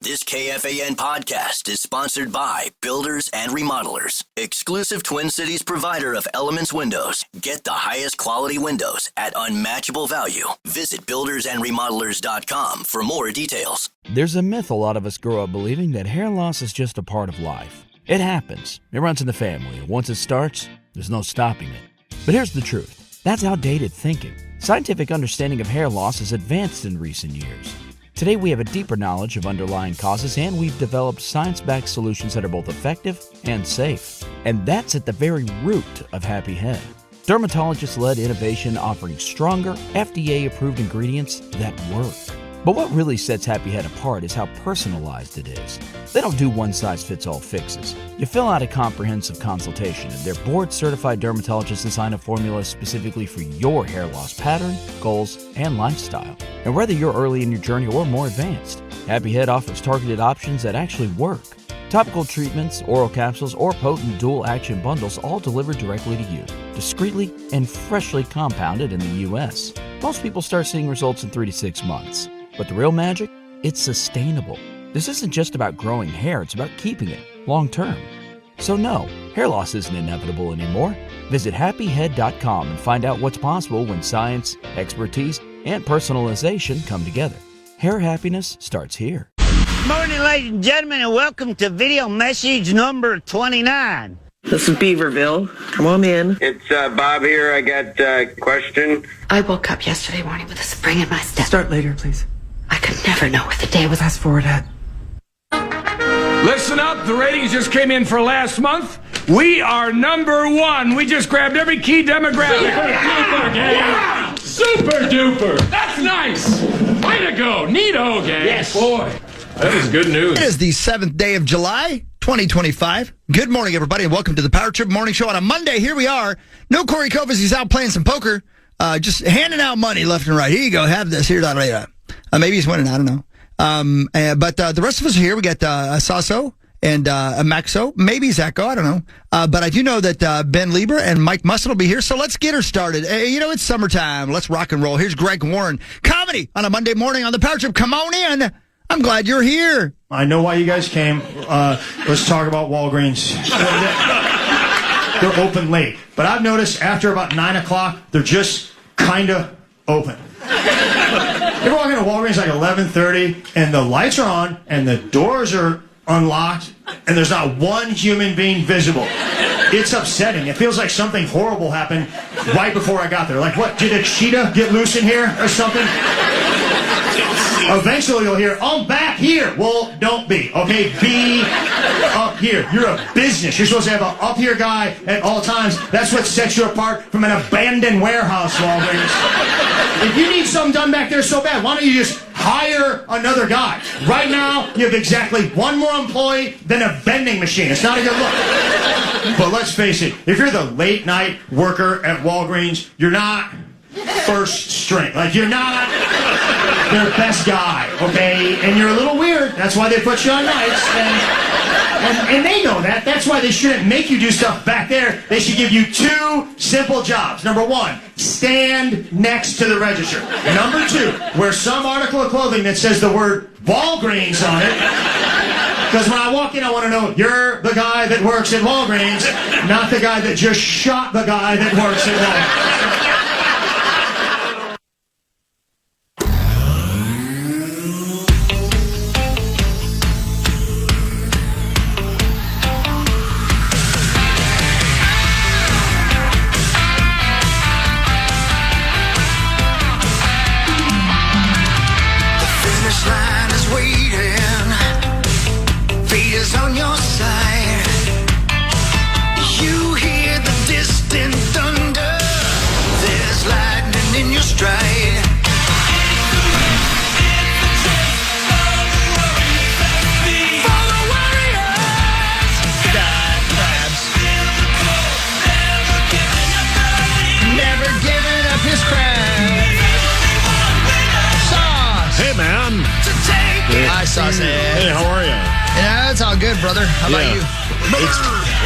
This KFAN podcast is sponsored by Builders and Remodelers, exclusive Twin Cities provider of Elements Windows. Get the highest quality windows at unmatchable value. Visit buildersandremodelers.com for more details. There's a myth a lot of us grow up believing that hair loss is just a part of life. It happens. It runs in the family. Once it starts, there's no stopping it. But here's the truth. That's outdated thinking. Scientific understanding of hair loss has advanced in recent years. Today, we have a deeper knowledge of underlying causes, and we've developed science-backed solutions that are both effective and safe. And that's at the very root of Happy Head. Dermatologist-led innovation offering stronger, FDA-approved ingredients that work. But what really sets Happy Head apart is how personalized it is. They don't do one-size-fits-all fixes. You fill out a comprehensive consultation, and their board-certified dermatologists design a formula specifically for your hair loss pattern, goals, and lifestyle. And whether you're early in your journey or more advanced, Happy Head offers targeted options that actually work. Topical treatments, oral capsules, or potent dual-action bundles all delivered directly to you, discreetly and freshly compounded in the U.S. Most people start seeing results in 3 to 6 months. But the real magic? It's sustainable. This isn't just about growing hair, it's about keeping it long-term. So no, hair loss isn't inevitable anymore. Visit happyhead.com and find out what's possible when science, expertise, and personalization come together. Hair happiness starts here. Morning, ladies and gentlemen, and welcome to video message number 29. This is Beaverville. Come on in. It's Bob here. I got a question. I woke up yesterday morning with a spring in my step. Start later, please. I could never know what the day was. Fast forward ahead. Listen up, the ratings just came in for last month. We are number one. We just grabbed every key demographic. Super duper. That's nice. Way to go. Neato, gang. Yes. Boy, that is good news. It is the 7th day of July, 2025. Good morning, everybody, and welcome to the Power Trip Morning Show on a Monday. Here we are. No Corey Covers. He's out playing some poker, just handing out money left and right. Here you go. Have this. Here, maybe he's winning. I don't know. But the rest of us are here. We got Sasso and Maxo, maybe Zacho. I don't know. But I do know that Ben Lieber and Mike Musson will be here. So let's get her started. It's summertime. Let's rock and roll. Here's Greg Warren. Comedy on a Monday morning on the Power Trip. Come on in. I'm glad you're here. I know why you guys came. Let's talk about Walgreens. They're open late. But I've noticed after about 9 o'clock, they're just kind of open. You ever walk into Walgreens like 11:30 and the lights are on and the doors are unlocked and there's not one human being visible? It's upsetting. It feels like something horrible happened right before I got there. Like, what, did a cheetah get loose in here or something? Eventually you'll hear, I'm back here. Well, don't be, okay? Be up here. You're a business. You're supposed to have an up here guy at all times. That's what sets you apart from an abandoned warehouse, Walgreens. If you need something done back there so bad, why don't you just hire another guy? Right now, you have exactly one more employee than a vending machine. It's not a good look. But let's face it, if you're the late night worker at Walgreens, you're not first string. Like, you're not their best guy, okay? And you're a little weird. That's why they put you on nights. And they know that. That's why they shouldn't make you do stuff back there. They should give you 2 simple jobs. Number 1, stand next to the register. Number 2, wear some article of clothing that says the word Walgreens on it. Because when I walk in, I want to know you're the guy that works at Walgreens, not the guy that just shot the guy that works at Walgreens. Hey, how are you? Yeah, it's all good, brother. How about you?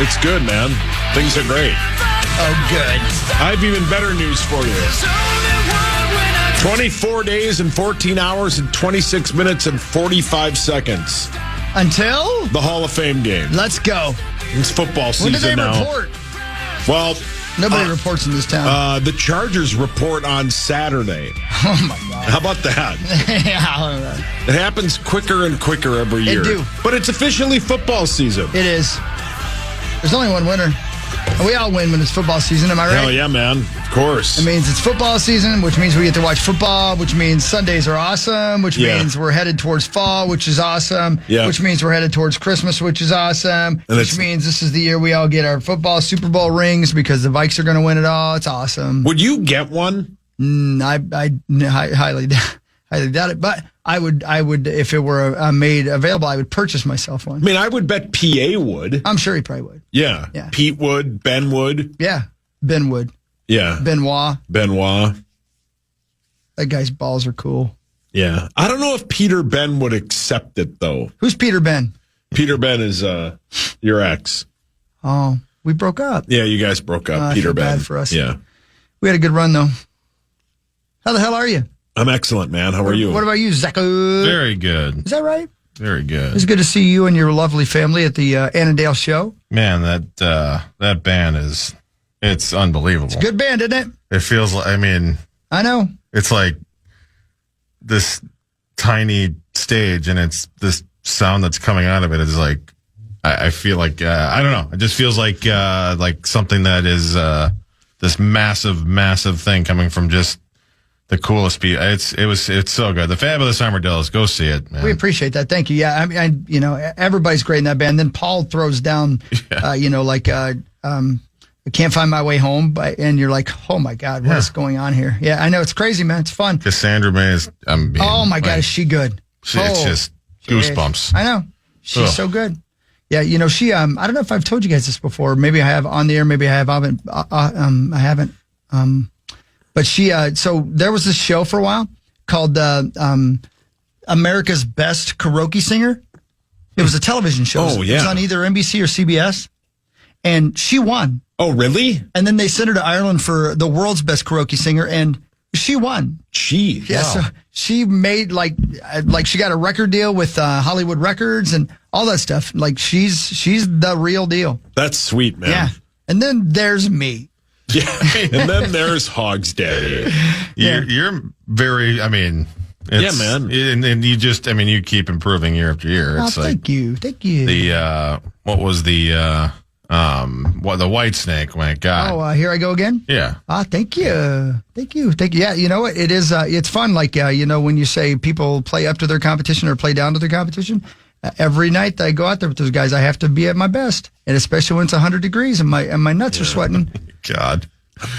It's good, man. Things are great. Oh, good. I have even better news for you. 24 days and 14 hours and 26 minutes and 45 seconds. Until? The Hall of Fame game. Let's go. It's football season now. When do they now. report? Well, nobody reports in this town. The Chargers report on Saturday. Oh, my God. How about that? Yeah. It happens quicker and quicker every year. It do. But it's officially football season. It is. There's only one winner. And we all win when it's football season, am I right? Hell yeah, man. Of course. It means it's football season, which means we get to watch football, which means Sundays are awesome, which means we're headed towards fall, which is awesome, which means we're headed towards Christmas, which is awesome, which means this is the year we all get our football Super Bowl rings because the Vikes are going to win it all. It's awesome. Would you get one? I highly doubt it, but I would if it were made available, I would purchase myself one. I mean, I would bet PA would. I'm sure he probably would. Yeah. Pete would. Ben would. Yeah. Ben would. Yeah. Benoit. That guy's balls are cool. Yeah. I don't know if Peter Ben would accept it, though. Who's Peter Ben? Peter Ben is your ex. Oh, we broke up. Yeah, you guys broke up, Peter Ben. Bad for us. Yeah. We had a good run, though. How the hell are you? I'm excellent, man. How are you? What about you, Zacco? Very good. Is that right? Very good. It's good to see you and your lovely family at the Annandale show. Man, that band it's unbelievable. It's a good band, isn't it? It feels like, I know. It's like this tiny stage, and it's this sound that's coming out of it is like, I feel like, I don't know. It just feels like something that is this massive, massive thing coming from just the coolest people. It's so good. The Fabulous Armadillos. Go see it, man. We appreciate that. Thank you. Yeah, everybody's great in that band. Then Paul throws down, I Can't Find My Way Home, and you're like, oh my God, what is going on here? Yeah, I know, it's crazy, man. It's fun. Cassandra May is, oh my God, is she good? It's just goosebumps. I know. She's so good. Yeah, she, I don't know if I've told you guys this before. Maybe I have on the air, maybe I haven't. I haven't. But she, so there was this show for a while called America's Best Karaoke Singer. It was a television show. Oh, yeah. It was on either NBC or CBS. And she won. Oh, really? And then they sent her to Ireland for the world's best karaoke singer, and she won. Jeez. Yeah, so she made like she got a record deal with Hollywood Records and all that stuff. Like she's the real deal. That's sweet, man. Yeah. And then there's me. Yeah. And then there's Hogs Daddy. You're very, yeah, man. And you just, you keep improving year after year. It's thank you. The, what was the White Snake, my God. Oh, here I go again? Yeah. Thank you. Yeah, you know what? It is, it's fun. Like, when you say people play up to their competition or play down to their competition, every night that I go out there with those guys, I have to be at my best. And especially when it's 100 degrees and my nuts are sweating. God.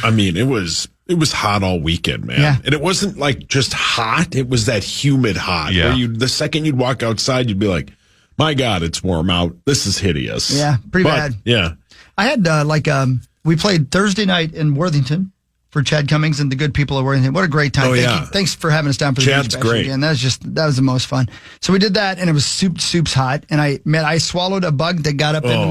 It was hot all weekend, man. Yeah. And it wasn't like just hot. It was that humid hot. Yeah. Where the second you'd walk outside, you'd be like, my God, it's warm out. This is hideous. Yeah, pretty bad. Yeah. I had, we played Thursday night in Worthington for Chad Cummings and the good people of Worthington. What a great time. Oh, Thank you. Thanks for having us down for the Chad's Beach Bash great. again. That was the most fun. So we did that, and it was soup's hot. And I swallowed a bug that got up into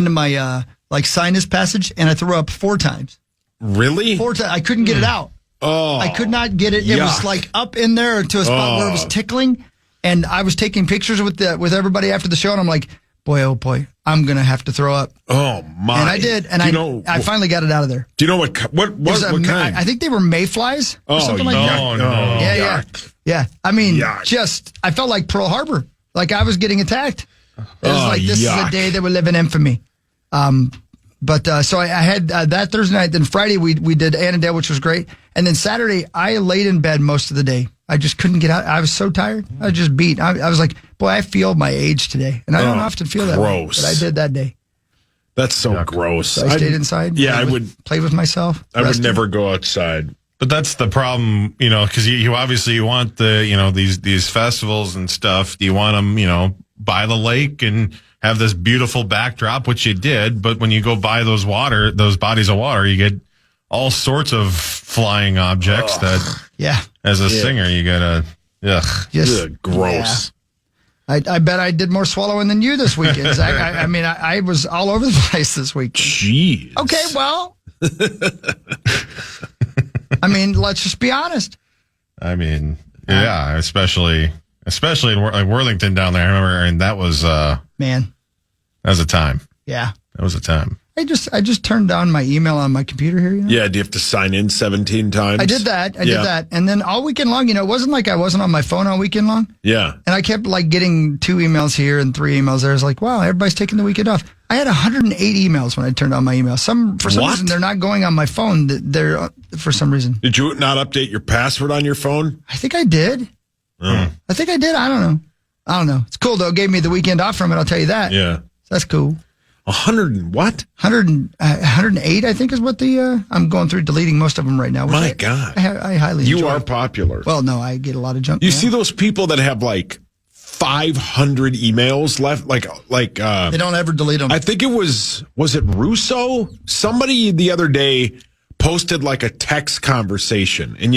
my sinus passage, and I threw up 4 times. Really? 4 times. I couldn't get it out. Oh. I could not get it. It was like up in there to a spot where it was tickling. And I was taking pictures with everybody after the show, and I'm like, boy, oh boy, I'm gonna have to throw up. Oh my! And I did, and I finally got it out of there. Do you know what kind? I think they were mayflies or something like that. No. Yeah. I felt like Pearl Harbor, like I was getting attacked. It was like, this is a day that will live in infamy. So I had that Thursday night. Then Friday we did Annandale, which was great. And then Saturday I laid in bed most of the day. I just couldn't get out. I was so tired. I was just beat. I was like, boy, I feel my age today. And I don't often feel that way, but I did that day. That's so gross. So I stayed inside. Yeah, I would play with myself. I would never go outside. But that's the problem, because you obviously want these festivals and stuff. You want them, by the lake and have this beautiful backdrop, which you did. But when you go by those bodies of water, you get all sorts of flying objects that, as a singer, you gotta, gross. Yeah. I bet I did more swallowing than you this weekend, Zach. I was all over the place this weekend. Jeez. Okay, well, let's just be honest. I mean, yeah, especially in Worthington down there. I remember, and that was man, that was a time. Yeah, that was a time. I just turned on my email on my computer here. Yeah, do you have to sign in 17 times? I did that. And then all weekend long, it wasn't like I wasn't on my phone all weekend long. Yeah. And I kept getting 2 emails here and 3 emails there. I was like, wow, everybody's taking the weekend off. I had 108 emails when I turned on my email. For some reason, they're not going on my phone. They're for some reason. Did you not update your password on your phone? I think I did. I think I did. I don't know. It's cool, though. It gave me the weekend off from it. I'll tell you that. Yeah. So that's cool. 100 and what? 108, I think, is what I'm going through deleting most of them right now. My God. I highly enjoy. You are popular. Well, no, I get a lot of junk. You see those people that have 500 emails left? They don't ever delete them. I think it was it Russo? Somebody the other day posted a text conversation. And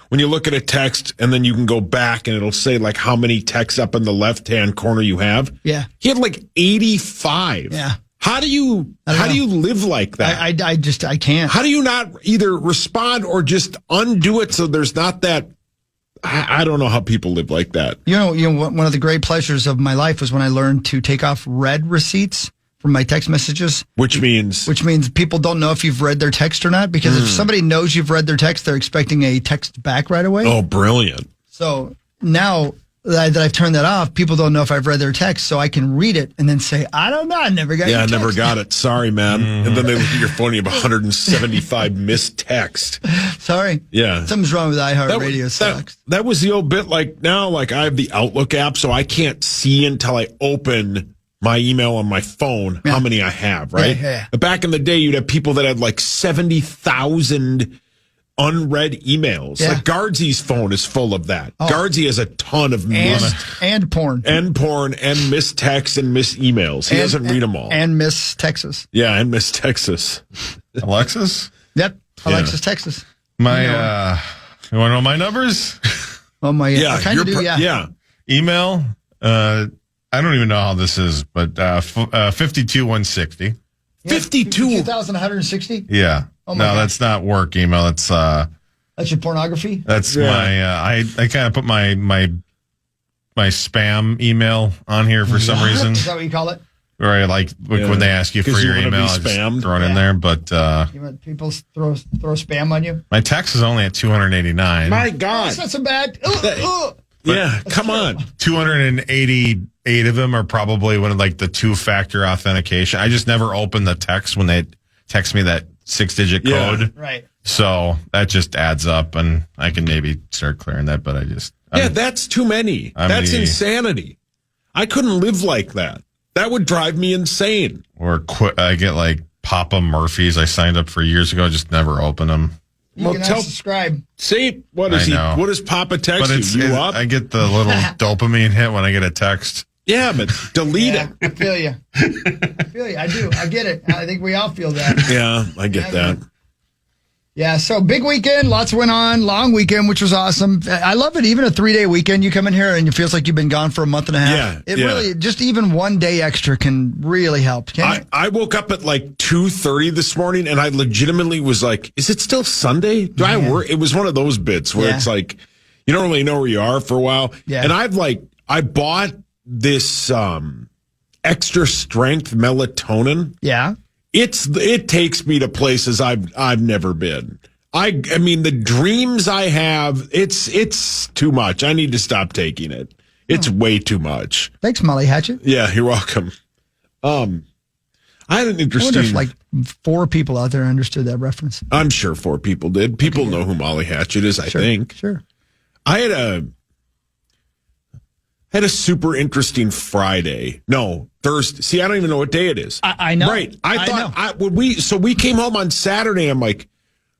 when you look at a text and then you can go back and it'll say how many texts up in the left-hand corner you have. Yeah. He had 85. Yeah. How do you live like that? I can't. How do you not either respond or just undo it so there's not that? I don't know how people live like that. You know, one of the great pleasures of my life was when I learned to take off read receipts from my text messages. Which means people don't know if you've read their text or not, because if somebody knows you've read their text, they're expecting a text back right away. Oh, brilliant. So now that I've turned that off, people don't know if I've read their text, so I can read it and then say, I don't know, I never got your text. Yeah, I never got it. Sorry, man. And then they look at your phone and you have 175 missed texts. Sorry. Yeah. Something's wrong with iHeartRadio. Sucks. That was the old bit now, I have the Outlook app, so I can't see until I open my email on my phone how many I have, right? Yeah. Back in the day, you'd have people that had 70,000 unread emails. Yeah. Guardsy's phone is full of that. Guardsy has a ton of and porn. And porn and missed texts and missed emails. He doesn't read them all. And Miss Texas. Yeah, and Miss Texas. Alexis? Yep. Alexis, Texas. You want to know my numbers? Oh, my. Yeah. I kind of do, yeah. Yeah. Email, I don't even know how this is, but 52,160. 52,160? Yeah. Oh my God. That's not work email. That's your pornography? That's my I kind of put my spam email on here for some reason. Is that what you call it? Right, when they ask you for your email, I just throw it in there. But you want people throw spam on you? My text is only at 289. My God, that's not so bad. Yeah, come on. 288 of them are probably one of the 2-factor authentication. I just never open the text when they text me that 6-digit code. Right. So that just adds up, and I can maybe start clearing that. But that's too many. That's insanity. I couldn't live like that. That would drive me insane. Or I get Papa Murphy's. I signed up for years ago. Just never open them. You can unsubscribe. See, what is he? What does Papa text you? Up? I get the little dopamine hit when I get a text. Yeah, but delete it. I feel you. I do. I get it. I think we all feel that. Yeah, I get that. Yeah, so big weekend. Lots went on. Long weekend, which was awesome. I love it. Even a 3-day weekend, you come in here and it feels like you've been gone for a month and a half. Yeah, really, just even 1 day extra can really help. I woke up at 2:30 this morning and I legitimately was like, is it still Sunday? Do I work? It was one of those bits where it's you don't really know where you are for a while. Yeah. And I bought this extra strength melatonin. Yeah. It takes me to places I've never been. I mean the dreams I have, it's too much. I need to stop taking it. It's way too much. Thanks, Molly Hatchet. Yeah, you're welcome. I had an interesting. I wonder if 4 people out there understood that reference. I'm sure 4 people did. People know who Molly Hatchet is. I think. Sure. I had a super interesting Friday. No, Thursday. See, I don't even know what day it is. I know. Right. I thought we came home on Saturday. I'm like,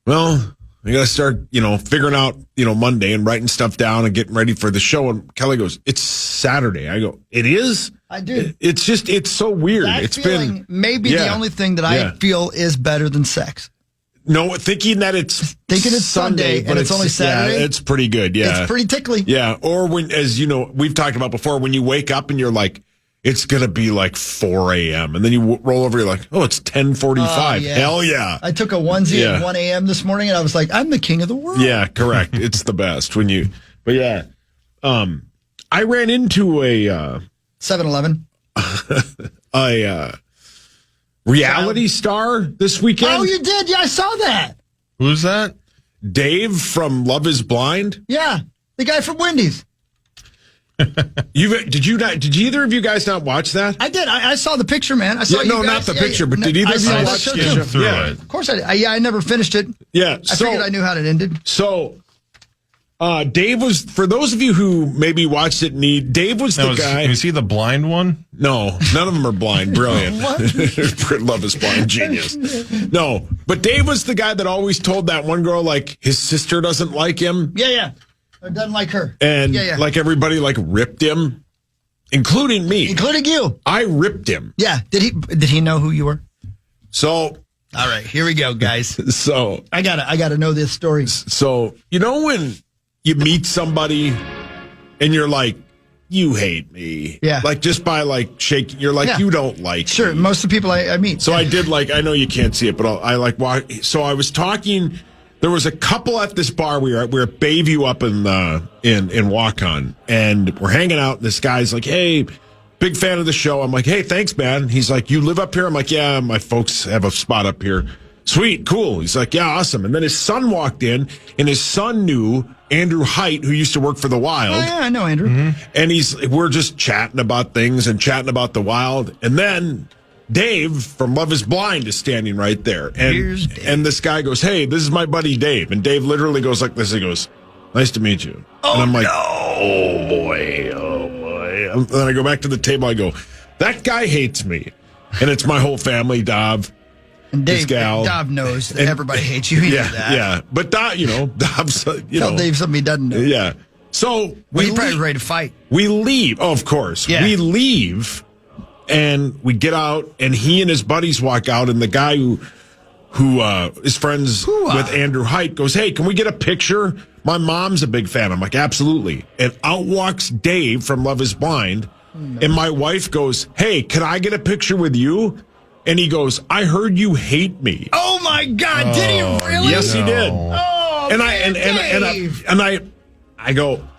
well, I got to start, figuring out, Monday and writing stuff down and getting ready for the show. And Kelly goes, it's Saturday. I go, it is? I do. It's so weird. It's been maybe the only thing that I feel is better than sex. No, thinking it's Sunday and it's only Saturday. Yeah, it's pretty good. Yeah, it's pretty tickly. Yeah, or when, as you know, we've talked about before, when you wake up and you're like, it's going to be like 4 a.m. And then you roll over, you're like, oh, it's 10:45. Yeah. Hell yeah. I took a onesie at 1 a.m. this morning, and I was like, I'm the king of the world. Yeah, correct. It's the best when you, but yeah. I ran into a 7-Eleven. a reality star this weekend. Oh, you did? Yeah, I saw that. Who's that? Dave from Love is Blind. Yeah, the guy from Wendy's. Did either of you guys not watch that? I did. I saw the picture, man. I saw you no, guys. not the picture, but did either of you I watch saw the that show, through yeah. it? Of course I did. I never finished it. Yeah. I figured I knew how it ended. So, Dave was, for those of you who maybe watched it, Dave was the guy. Was he the blind one? No, none of them are blind. Brilliant. Love is Blind. Genius. No, but Dave was the guy that always told that one girl, like, his sister doesn't like him. Yeah. Or doesn't like her. And like everybody like ripped him, including me. Including you. I ripped him. Yeah. Did he know who you were? So, all right, here we go, guys. So I gotta know this story. So, you know when you meet somebody and you're like, you hate me. Yeah. Like just by like shaking, you're like, you don't like Sure. me. Most of the people I meet. So I did like, I know you can't see it, but I like, so I was talking, there was a couple at this bar. We were at Bayview up in Waukon, and we're hanging out. And this guy's like, hey, big fan of the show. I'm like, hey, thanks, man. He's like, you live up here? I'm like, yeah, my folks have a spot up here. Sweet, cool. He's like, yeah, awesome. And then his son walked in, and his son knew Andrew Height, who used to work for the Wild. Oh, yeah, I know Andrew. Mm-hmm. And we're just chatting about things and chatting about the Wild. And then Dave from Love is Blind is standing right there. And this guy goes, hey, this is my buddy Dave. And Dave literally goes like this. He goes, nice to meet you. And I'm like, oh, boy. And then I go back to the table. I go, that guy hates me. And it's my whole family, Dov. And Dov knows that everybody hates you. He knew that. Yeah. But Dov's, Tell Dave something he doesn't know. Yeah. So he's probably ready to fight. We leave. Oh, of course. Yeah. We leave and we get out, and he and his buddies walk out, and the guy who is friends with Andrew Height goes, hey, can we get a picture? My mom's a big fan. I'm like, absolutely. And out walks Dave from Love is Blind, and my wife goes, hey, can I get a picture with you? And he goes, I heard you hate me. Oh my God! Did he really? Yes, he did. Oh, and Dave.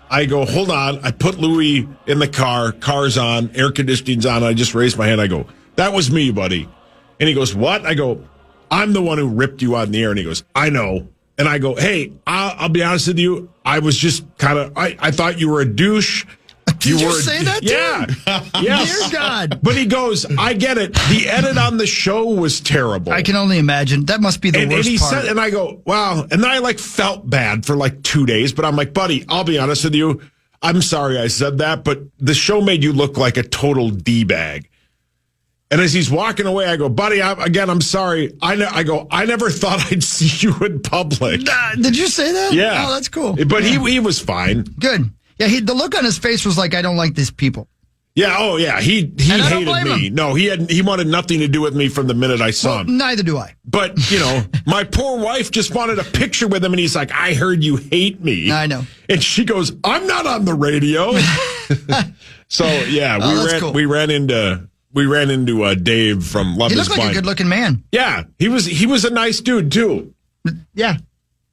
I go, hold on. I put Louie in the car. Car's on. Air conditioning's on. I just raised my hand. I go, that was me, buddy. And he goes, what? I go, I'm the one who ripped you on the air. And he goes, I know. And I go, hey, I'll be honest with you. I was just kind of, I thought you were a douche. Did you say that to him? Yes. Dear God. But he goes, I get it. The edit on the show was terrible. I can only imagine. That must be the worst and he part. said, and I go, wow. And then I felt bad for 2 days, but I'm like, buddy, I'll be honest with you. I'm sorry I said that, but the show made you look like a total D-bag. And as he's walking away, I go, buddy, I'm sorry. I go, I never thought I'd see you in public. Did you say that? Yeah. Oh, that's cool. But he was fine. Good. Yeah, the look on his face was like, I don't like these people. Yeah, oh yeah, he hated me. Him. No, he wanted nothing to do with me from the minute I saw him. Neither do I. But, my poor wife just wanted a picture with him, and he's like, I heard you hate me. I know. And she goes, I'm not on the radio. So, yeah, we ran into Dave from Love is Blind. He looked like a good-looking man. Yeah, he was a nice dude, too. Yeah.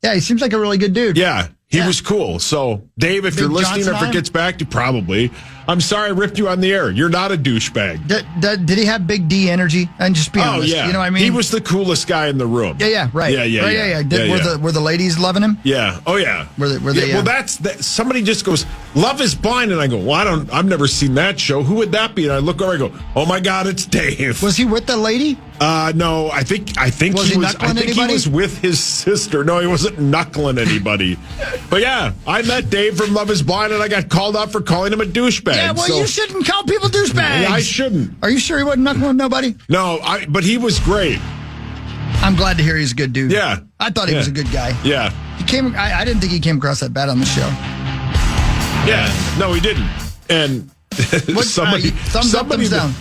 Yeah, he seems like a really good dude. Yeah. He was cool. So, Dave, if you're listening, Johnson if it gets back to probably, I'm sorry I ripped you on the air. You're not a douchebag. Did he have big D energy? And just be honest. Yeah. You know what I mean? He was the coolest guy in the room. Yeah, right. Yeah. Were the ladies loving him? Yeah. Oh, yeah. Were they well, that. Somebody just goes, Love is Blind. And I go, well, I've never seen that show. Who would that be? And I look over, I go, oh, my God, it's Dave. Was he with the lady? No, I think he was with his sister. No, he wasn't knuckling anybody. But yeah, I met Dave from Love is Blind, and I got called out for calling him a douchebag. Yeah, well, you shouldn't call people douchebags. I shouldn't. Are you sure he wasn't knuckling nobody? No, but he was great. I'm glad to hear he's a good dude. Yeah. I thought he was a good guy. Yeah. I didn't think he came across that bad on the show. Yeah. No, he didn't. And somebody thumbs up, thumbs down.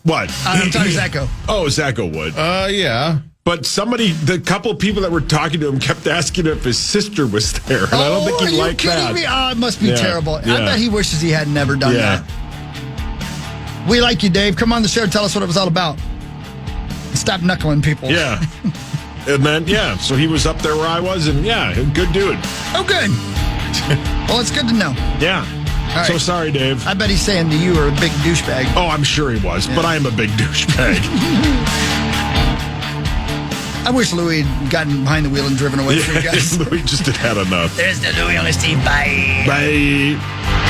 What? I'm talking Zacho. Oh, Zacho would. Yeah. But the couple people that were talking to him kept asking if his sister was there. And I don't think he liked that. Are you kidding me? Oh, it must be terrible. Yeah. I bet he wishes he had never done that. We like you, Dave. Come on the show. Tell us what it was all about. Stop knuckling people. Yeah. And then, so he was up there where I was, and good dude. Oh, good. Well, it's good to know. Yeah. All right. So sorry, Dave. I bet he's saying to you are a big douchebag. Oh, I'm sure he was, but I am a big douchebag. I wish Louis had gotten behind the wheel and driven away from you guys. Louis just had enough. There's the Louis on the Steve. Bye. Bye.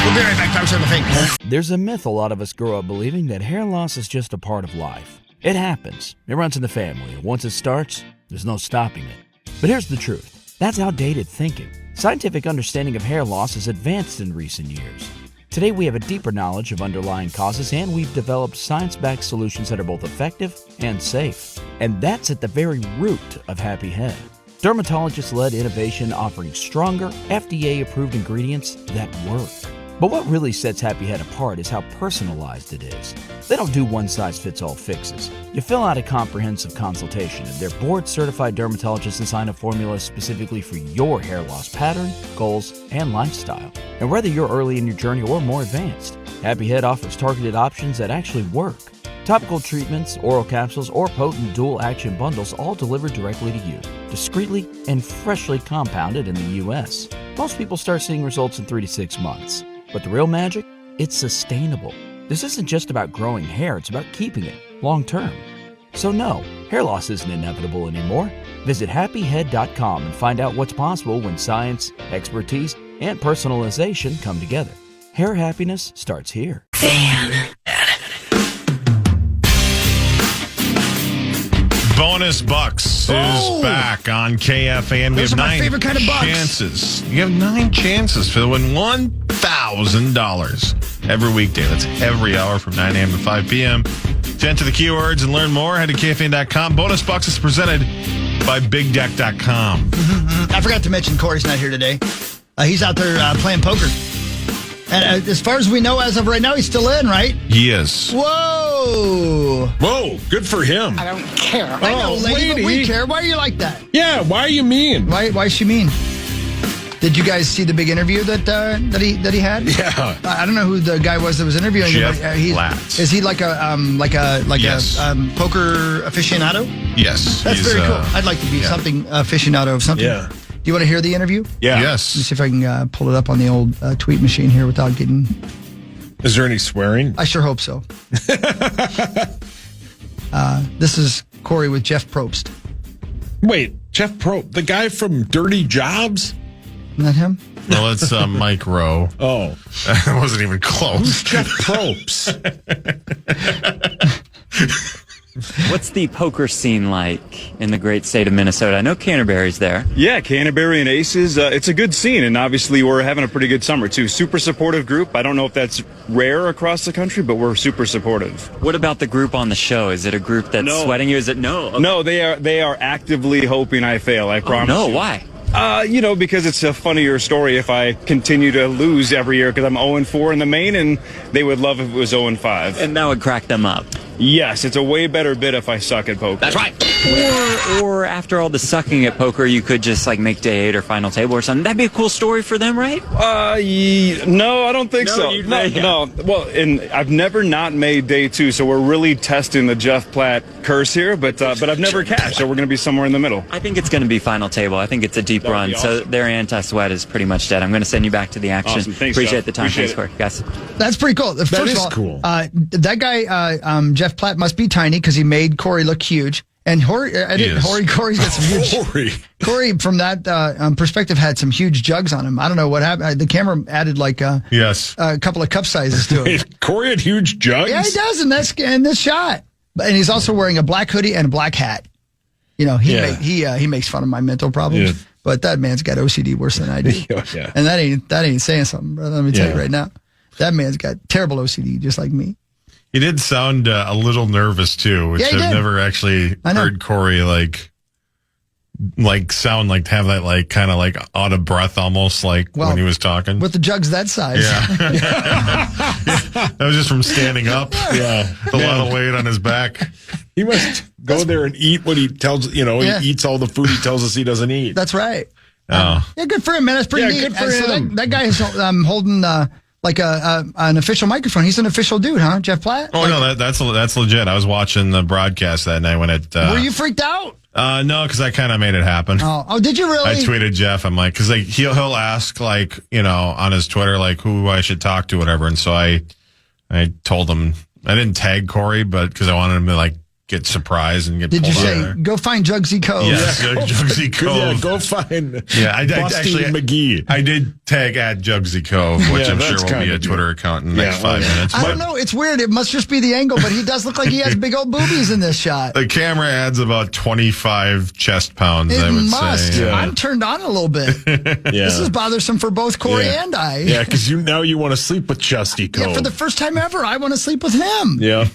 We'll be right back. Time the thing. There's a myth a lot of us grow up believing that hair loss is just a part of life. It happens. It runs in the family. Once it starts, there's no stopping it. But here's the truth. That's outdated thinking. Scientific understanding of hair loss has advanced in recent years. Today we have a deeper knowledge of underlying causes, and we've developed science-backed solutions that are both effective and safe. And that's at the very root of Happy Head. Dermatologist-led innovation offering stronger, FDA-approved ingredients that work. But what really sets Happy Head apart is how personalized it is. They don't do one-size-fits-all fixes. You fill out a comprehensive consultation, and their board-certified dermatologists design a formula specifically for your hair loss pattern, goals, and lifestyle. And whether you're early in your journey or more advanced, Happy Head offers targeted options that actually work. Topical treatments, oral capsules, or potent dual-action bundles all delivered directly to you, discreetly and freshly compounded in the U.S. Most people start seeing results in 3 to 6 months. But the real magic? It's sustainable. This isn't just about growing hair, it's about keeping it long term. So no, hair loss isn't inevitable anymore. Visit happyhead.com and find out what's possible when science, expertise, and personalization come together. Hair happiness starts here. Bonus Bucks is back on KFAN. We have my 9 favorite kind of bucks. chances. You have 9 chances to win $1,000 every weekday. That's every hour from 9 a.m. to 5 p.m. To enter the keywords and learn more, head to KFAN.com. Bonus Bucks is presented by BigDeck.com. I forgot to mention Corey's not here today. He's out there playing poker. And as far as we know, as of right now, he's still in, right? Yes. Whoa. Whoa, good for him. I don't care. I know, lady, but we care. Why are you like that? Yeah, why are you mean? Why is she mean? Did you guys see the big interview that he had? Yeah. I don't know who the guy was that was interviewing him. Jeff Platt. Is he like a Yes. poker aficionado? Yes. That's very cool. I'd like to be something aficionado of something. Yeah. Do you want to hear the interview? Yeah. Yes. Let me see if I can pull it up on the old tweet machine here without getting... Is there any swearing? I sure hope so. This is Corey with Jeff Probst. Wait, Jeff Probst, the guy from Dirty Jobs? Isn't that him? Well, it's Mike Rowe. Oh. That wasn't even close. Jeff Probst. What's the poker scene like in the great state of Minnesota? I know Canterbury's there. Yeah, Canterbury and Aces. It's a good scene, and obviously we're having a pretty good summer, too. Super supportive group. I don't know if that's rare across the country, but we're super supportive. What about the group on the show? Is it a group that's sweating you? Is it no? Okay. No, they are actively hoping I fail, I promise no, you. why? Because it's a funnier story if I continue to lose every year because I'm 0-4 in the main, and they would love if it was 0-5. And that would crack them up. Yes, it's a way better bid if I suck at poker. That's right. Or after all the sucking at poker, you could just like make day 8 or final table or something. That'd be a cool story for them, right? No, I don't think so. No. Well, and I've never not made day 2, so we're really testing the Jeff Platt curse here. But I've never cashed, so we're going to be somewhere in the middle. I think it's going to be final table. I think it's a deep run, so their anti-sweat is pretty much dead. I'm going to send you back to the action. Awesome. Thanks, Appreciate Jeff. the time. Appreciate Thanks, Corey. Guys. That's pretty cool. First is of all, cool. That guy, Jeff Platt, must be tiny because he made Corey look huge. And Corey's got some huge. Corey, from that perspective, had some huge jugs on him. I don't know what happened. The camera added like a couple of cup sizes to him. Corey had huge jugs? Yeah, he does in this shot. And he's also wearing a black hoodie and a black hat. You know, he makes fun of my mental problems. Yeah. But that man's got OCD worse than I do. Yeah. And that ain't saying something, brother. Let me tell you right now. That man's got terrible OCD, just like me. He did sound a little nervous too, which I've never actually heard Corey like sound like have that like kind of like out of breath almost like when he was talking with the jugs that size. Yeah, that was just from standing up. Yeah, a lot of weight on his back. He must go there and eat what he tells. He eats all the food he tells us he doesn't eat. That's right. Oh, yeah, good for him, man. That's pretty neat. Good for him. So that guy is holding like an official microphone. He's an official dude, huh, Jeff Platt? Oh, no, that's legit. I was watching the broadcast that night when it... Were you freaked out? No, because I kind of made it happen. Oh, did you really? I tweeted Jeff. I'm like, because like he'll ask like, you know, on his Twitter like who I should talk to, whatever. And so I told him I didn't tag Corey, but because I wanted him to like get surprised and get. Did you pulled say out. go find Jugsy Cove? Yes, Jugsy Cove. Yeah, go find. Yeah, I Busty McGee. I did tag at Jugsy Cove, which I'm sure will be a Twitter account in the next 5 minutes. I don't know. It's weird. It must just be the angle, but he does look like he has big old boobies in this shot. The camera adds about 25 chest pounds. It I would must. say. Yeah. I'm turned on a little bit. This is bothersome for both Corey and I. Yeah, because now you want to sleep with Chesty Cove. Yeah, for the first time ever, I want to sleep with him. Yeah.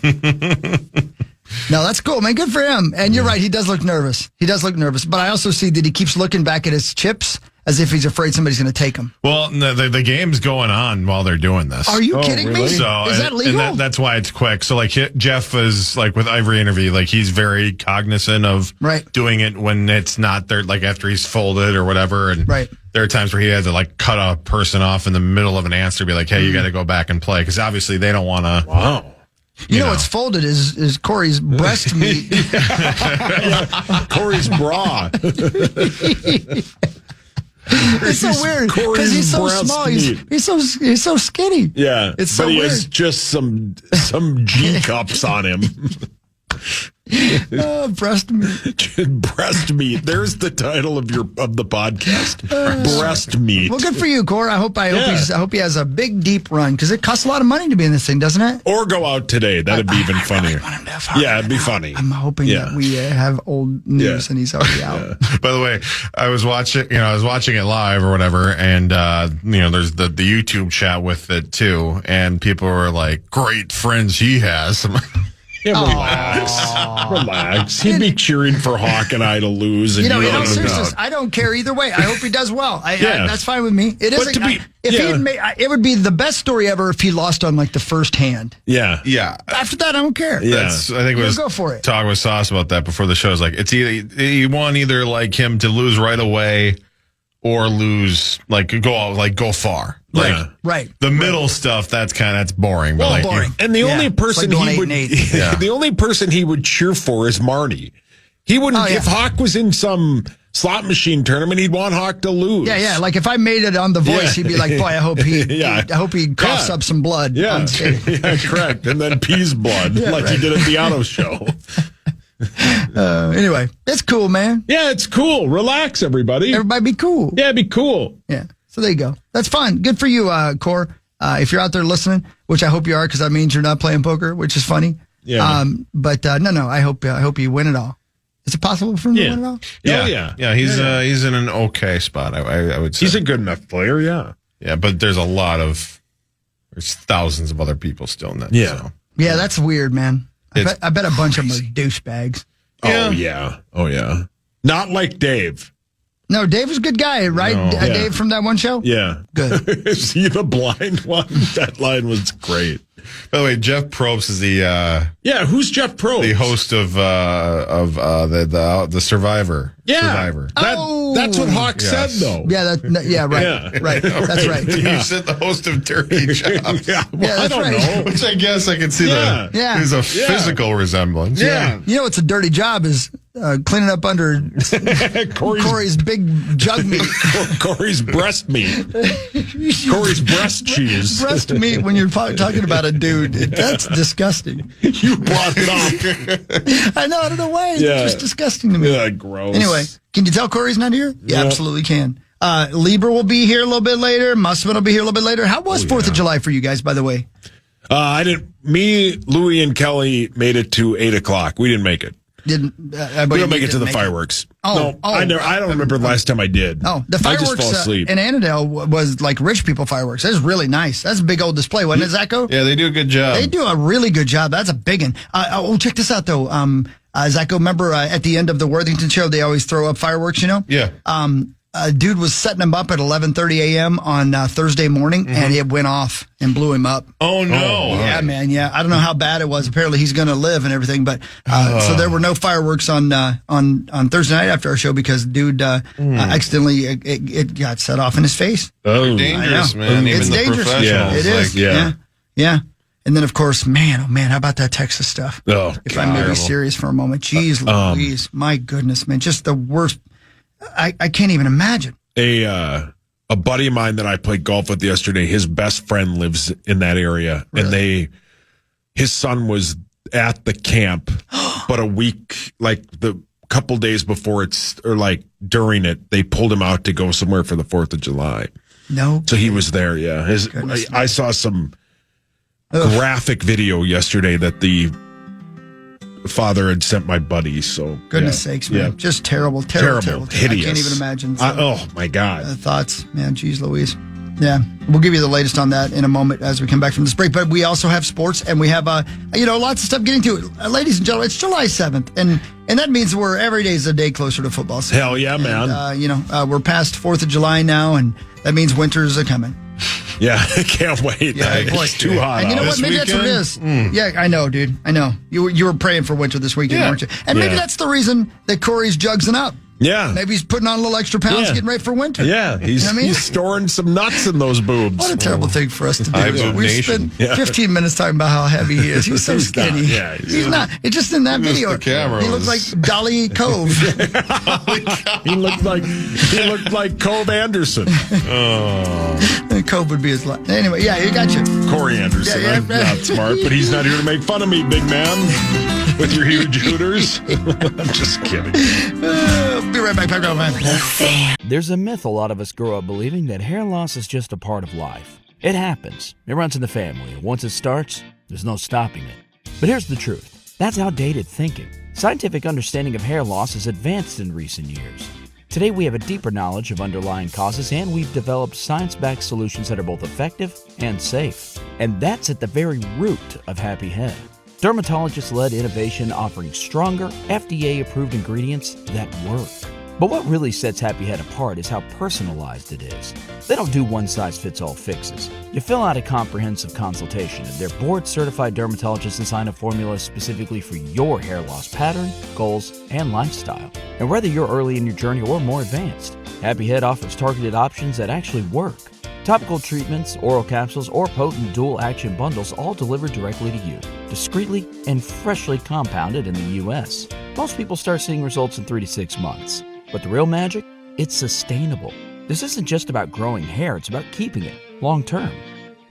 No, that's cool, man. Good for him. And you're right. He does look nervous. But I also see that he keeps looking back at his chips as if he's afraid somebody's going to take them. Well, the game's going on while they're doing this. Are you kidding me? So, is that legal? And that's why it's quick. So, like, Jeff is, like, with every interview, like, he's very cognizant of doing it when it's not there, like, after he's folded or whatever. And there are times where he had to, like, cut a person off in the middle of an answer, be like, hey, you got to go back and play. Because obviously they don't want to. Wow. You know what's folded is Corey's breast meat. Corey's bra. It's so weird because he's so small. He's so skinny. Yeah, it's so but he weird. has just some G cups on him. Breast meat. Breast meat. There's the title of the podcast. Breast meat. Well, good for you, Corey. I hope he has a big deep run because it costs a lot of money to be in this thing, doesn't it? Or go out today. That'd be even funnier. Yeah, it'd be funny. I'm hoping that we have old news and he's already out. By the way, I was watching it live or whatever, and there's the YouTube chat with it too, and people were like, "Great friends he has." Yeah, relax. He'd be cheering for Hawk and I to lose. And seriously, I don't care either way. I hope he does well. That's fine with me. It is. It would be the best story ever if he lost on like the first hand. Yeah. After that, I don't care. Yeah, I think it was go for it. Talk with Sauce about that before the show. It's like it's you want either like him to lose right away or lose go far. Right. The middle stuff that's boring. But boring. And the only person the only person he would cheer for is Marty. He wouldn't if Hawk was in some slot machine tournament, he'd want Hawk to lose. Yeah. Like if I made it on The Voice, he'd be like, "Boy, I hope he coughs up some blood." Yeah, on stage. Yeah, correct. And then pees blood he did at the auto show. Anyway, it's cool, man. Yeah, it's cool. Relax, everybody. Everybody be cool. Yeah, be cool. Yeah. So there you go. That's fun. Good for you, Cor. If you're out there listening, which I hope you are, because that means you're not playing poker, which is funny. Yeah. But no. I hope you win it all. Is it possible for him to win it all? Yeah. He's in an okay spot. I would say he's a good enough player. Yeah. Yeah, but there's thousands of other people still in that. Yeah. So. Yeah, that's weird, man. I bet a bunch of them are douchebags. Oh yeah. Not like Dave. No, Dave was a good guy, right? No. Dave from that one show? Yeah. Good. Is he the blind one? That line was great. By the way, Jeff Probst is the who's Jeff Probst? The host of the Survivor. Yeah. Survivor. That's what Hawk said though. Yeah, right. Right. That's right. You said the host of Dirty Jobs. I don't know. Which I guess I can see there's a physical resemblance. Yeah. You know what's a dirty job is cleaning up under Corey's big jug meat. Corey's breast meat. Corey's breast cheese. Breast meat when you're talking about a dude. That's disgusting. You brought it up. I know. I don't know why. It's just disgusting to me. Yeah, gross. Anyway, can you tell Corey's not here? You absolutely can. Lieber will be here a little bit later. Musman will be here a little bit later. How was 4th of July for you guys, by the way? Me, Louie, and Kelly made it to 8 o'clock. We didn't make it. We don't make it to the fireworks. I don't remember the last time I did. Oh, the fireworks I just fall asleep. In Annandale was like rich people fireworks. That was really nice. That's a big old display, wasn't it, Zacho? Yeah, they do a good job. They do a really good job. That's a big one. Check this out, though. Zacho, remember at the end of the Worthington show, they always throw up fireworks, you know? Yeah. a dude was setting him up at 11:30 a.m. on Thursday morning, and it went off and blew him up. Oh, no. Yeah, man, yeah. I don't know how bad it was. Apparently, he's going to live and everything, but so there were no fireworks on Thursday night after our show because dude accidentally, it got set off in his face. Oh, dangerous, man. It's Even dangerous. The professionals. It is. Yeah. And then, of course, man, oh, man, how about that Texas stuff? Oh, if I may be serious for a moment. Jeez Louise, my goodness, man, just the worst. I can't even imagine. A buddy of mine that I played golf with yesterday, his best friend lives in that area. Really? And his son was at the camp, but a week, like the couple days before during it, they pulled him out to go somewhere for the 4th of July. No. So he was there, yeah. I saw some graphic video yesterday that the father had sent my buddy. So goodness sakes, man, just terrible, hideous. I can't even imagine. So, oh my God, thoughts, man. Jeez Louise. Yeah, we'll give you the latest on that in a moment as we come back from this break. But we also have sports, and we have lots of stuff getting to it. Ladies and gentlemen, it's July 7th, and that means every day is a day closer to football season. Hell yeah, man! And, we're past 4th of July now, and that means winter's coming. Yeah, I can't wait. Yeah, it's too hot. And you know out. what? Maybe that's what it is. Yeah, I know, dude. I know. You were praying for winter this weekend, weren't you? And maybe that's the reason that Cory's jugsing up. Yeah. Maybe he's putting on a little extra pounds, getting ready for winter. Yeah, he's storing some nuts in those boobs. What a terrible thing for us to do. We spent 15 minutes talking about how heavy he is. He's so skinny. He's not. It's just in that video. He looked like Dolly Cove. He looked like Cove Anderson. Cove would be his life. Anyway, yeah, you got you. Cory Anderson. I'm not smart, but he's not here to make fun of me, big man. With your huge hooters. I'm just kidding. Be right back. There's a myth a lot of us grow up believing that hair loss is just a part of life. It happens. It runs in the family. Once it starts, there's no stopping it. But here's the truth. That's outdated thinking. Scientific understanding of hair loss has advanced in recent years. Today we have a deeper knowledge of underlying causes, and we've developed science-backed solutions that are both effective and safe. And that's at the very root of Happy Head. Dermatologist-led innovation offering stronger, FDA-approved ingredients that work. But what really sets Happy Head apart is how personalized it is. They don't do one-size-fits-all fixes. You fill out a comprehensive consultation, and their board-certified dermatologists design a formula specifically for your hair loss pattern, goals, and lifestyle. And whether you're early in your journey or more advanced, Happy Head offers targeted options that actually work. Topical treatments, oral capsules, or potent dual-action bundles all delivered directly to you, discreetly and freshly compounded in the U.S. Most people start seeing results in 3 to 6 months. But the real magic? It's sustainable. This isn't just about growing hair, it's about keeping it long-term.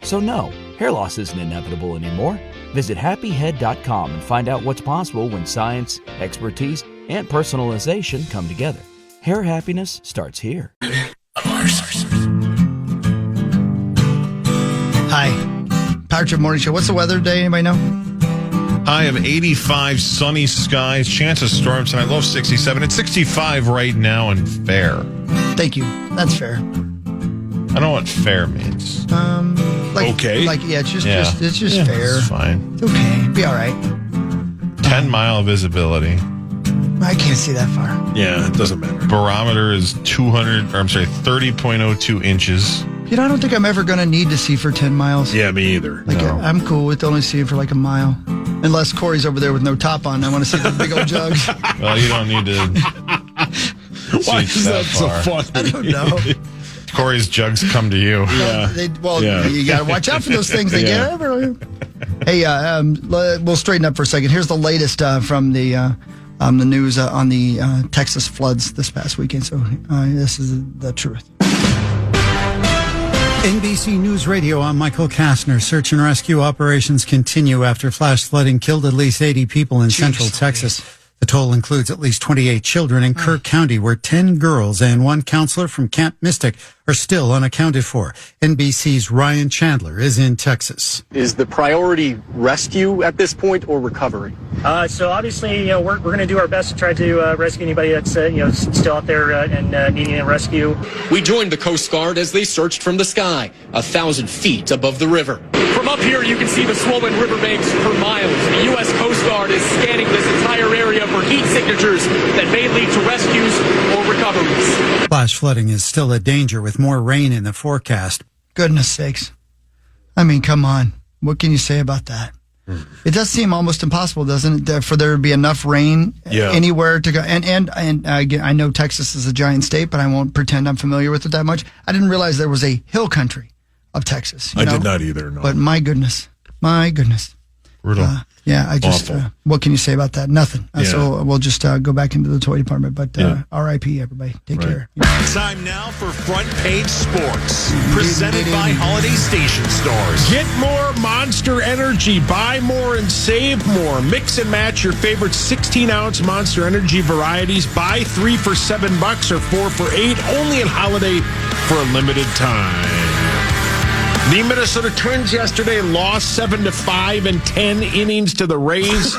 So no, hair loss isn't inevitable anymore. Visit happyhead.com and find out what's possible when science, expertise, and personalization come together. Hair happiness starts here. Hi. Power Trip Morning Show. What's the weather today? Anybody know? High of 85, sunny skies, chance of storms tonight, low of 67. It's 65 right now and fair. Thank you. That's fair. I don't know what fair means. Okay. It's just fair. It's fine. It's okay. Be all right. 10-mile visibility. I can't see that far. Yeah, it doesn't matter. Barometer is 30.02 inches. I don't think I'm ever going to need to see for 10 miles. Yeah, me either. I'm cool with only seeing for like a mile. Unless Cory's over there with no top on. I want to see the big old jugs. Well, you don't need to. Why is that so funny? I don't know. Cory's jugs come to you. Yeah. You got to watch out for those things. They get everywhere. Hey, we'll straighten up for a second. Here's the latest from the news on the Texas floods this past weekend. So this is the truth. NBC News Radio, I'm Michael Kastner. Search and rescue operations continue after flash flooding killed at least 80 people in central Texas. The toll includes at least 28 children in Kirk County, where 10 girls and one counselor from Camp Mystic are still unaccounted for. NBC's Ryan Chandler is in Texas. Is the priority rescue at this point or recovery? So obviously, we're going to do our best to try to rescue anybody that's still out there and needing a rescue. We joined the Coast Guard as they searched from the sky, 1,000 feet above the river. From up here, you can see the swollen riverbanks for miles. The U.S. Coast Guard is scanning this entire area for heat signatures that may lead to rescues or recoveries. Flash flooding is still a danger with more rain in the forecast. Goodness sakes. I mean, come on. What can you say about that? It does seem almost impossible, doesn't it, for there to be enough rain anywhere to go. And I know Texas is a giant state, but I won't pretend I'm familiar with it that much. I didn't realize there was a hill country of Texas. I did not either, no. But my goodness. Brutal. What can you say about that? Nothing. So we'll just go back into the toy department. But R.I.P. everybody. Take care. Time now for Front Page Sports, presented by Holiday Station Stores. Get more Monster Energy. Buy more and save more. Mix and match your favorite 16-ounce Monster Energy varieties. Buy 3 for $7 or 4 for $8. Only at Holiday for a limited time. The Minnesota Twins yesterday lost 7-5 in 10 innings to the Rays.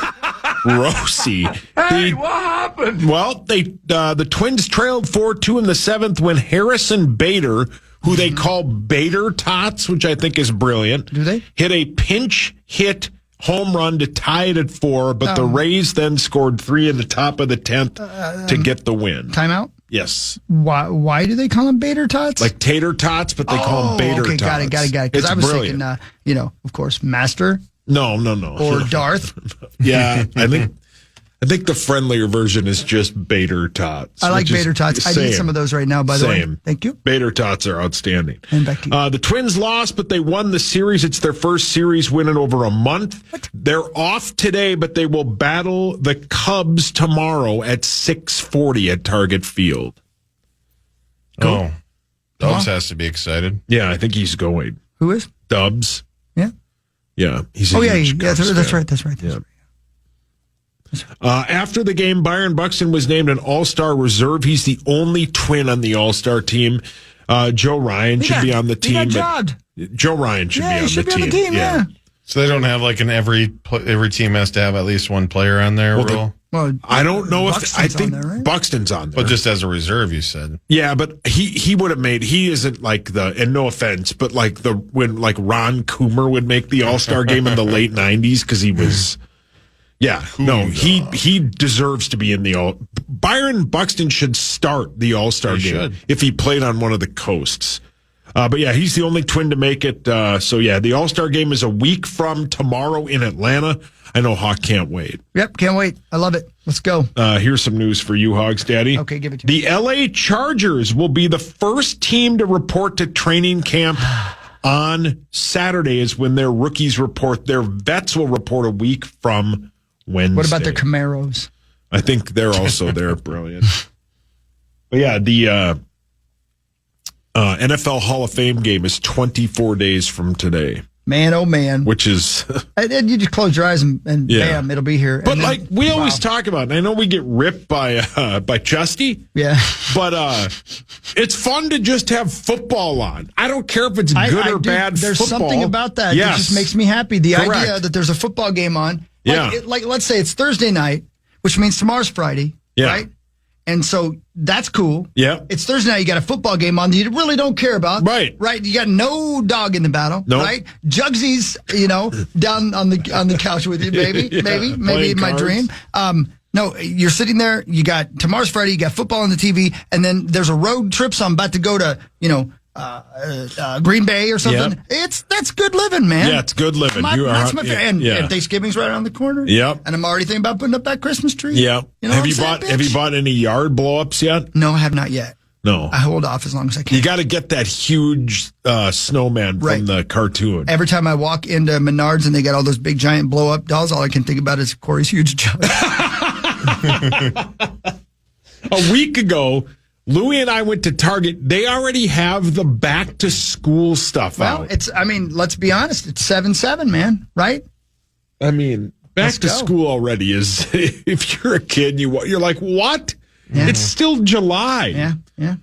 Rossi. Hey, what happened? Well, the Twins trailed 4-2 in the 7th when Harrison Bader, who they call Bader Tots, which I think is brilliant, do they? hit a pinch hit home run to tie it at 4, but the Rays then scored 3 in the top of the 10th to get the win. Timeout? Yes. Why do they call them Bader Tots? Like tater tots, but they call them Bader Tots. Got it. Because I was thinking, of course, Master. No. Or Darth. Yeah, I think the friendlier version is just Bader Tots. I like Bader Tots. I need some of those right now, by the way. Thank you. Bader Tots are outstanding. And back to you. The Twins lost, but they won the series. It's their first series win in over a month. What? They're off today, but they will battle the Cubs tomorrow at 6:40 at Target Field. Oh. Dubs has to be excited. Yeah, I think he's going. Who is? Dubs. Yeah. Yeah. He's a huge Cubs that's fan. right. That's right. After the game, Byron Buxton was named an All-Star reserve. He's the only Twin on the All-Star team. Joe Ryan should be on the team. He got jobbed. Joe Ryan should be on the team. Yeah. So they don't have like an every team has to have at least one player on there rule? Well, I don't know if I think on there, right? Buxton's on there. But just as a reserve, you said. Yeah, but he would have made. He isn't like and no offense, but like when Ron Coomer would make the All-Star game in the late 90s because he was. Yeah, no, he deserves to be in the All. Byron Buxton should start the All-Star game if he played on one of the coasts. But yeah, he's the only Twin to make it. So yeah, the All-Star game is a week from tomorrow in Atlanta. I know Hawk can't wait. Yep, can't wait. I love it. Let's go. Here's some news for you, Hogs Daddy. Okay, give it to me. The LA Chargers will be the first team to report to training camp on Saturday is when their rookies report. Their vets will report a week from Wednesday. What about their Camaros? I think they're also there. Brilliant. But yeah, the NFL Hall of Fame game is 24 days from today. Man, oh man. Which is... and you just close your eyes and bam, it'll be here. But we always talk about, and I know we get ripped by Chusty. Yeah. But it's fun to just have football on. I don't care if it's good or bad there's football. There's something about that that just makes me happy. The idea that there's a football game on. Let's say it's Thursday night, which means tomorrow's Friday, right? And so that's cool. Yeah. It's Thursday night. You got a football game on that you really don't care about. Right. Right. You got no dog in the battle. Nope. Right. Jugsy's, down on the couch with you, maybe, maybe in my dream. No, you're sitting there. You got tomorrow's Friday. You got football on the TV, and then there's a road trip. So I'm about to go to, Green Bay or something. Yep. That's good living, man. Yeah, it's good living. That's my favorite. And Thanksgiving's right around the corner. Yep. And I'm already thinking about putting up that Christmas tree. Yep. Have you bought any yard blow-ups yet? No, I have not yet. No. I hold off as long as I can. You got to get that huge snowman from the cartoon. Every time I walk into Menards and they got all those big giant blow-up dolls, all I can think about is Corey's huge jug. A week ago, Louie and I went to Target. They already have the back-to-school stuff out. Let's be honest. It's 7/7, man, right? I mean, back-to-school already is, if you're a kid, you're like, what? Yeah. It's still July. Yeah.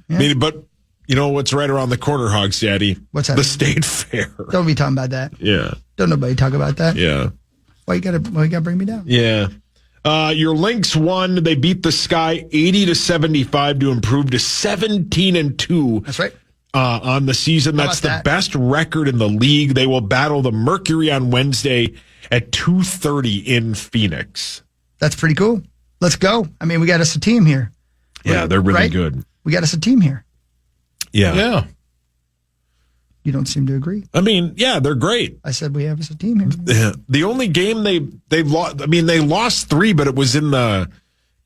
I mean, but You know what's right around the corner, Hogs Daddy? What's that? The State Fair. Don't be talking about that. Yeah. Don't nobody talk about that. Yeah. Why you gotta bring me down? Yeah. Your Lynx won. They beat the Sky 80-75 to improve to 17-2. That's right. On the season. That's the best record in the league. They will battle the Mercury on Wednesday at 2:30 in Phoenix. That's pretty cool. Let's go. I mean, we got us a team here. Yeah, they're really good. We got us a team here. Yeah. Yeah. You don't seem to agree. I mean, yeah, they're great. I said we have us a team here. The only game they lost, I mean, they lost 3, but it was in the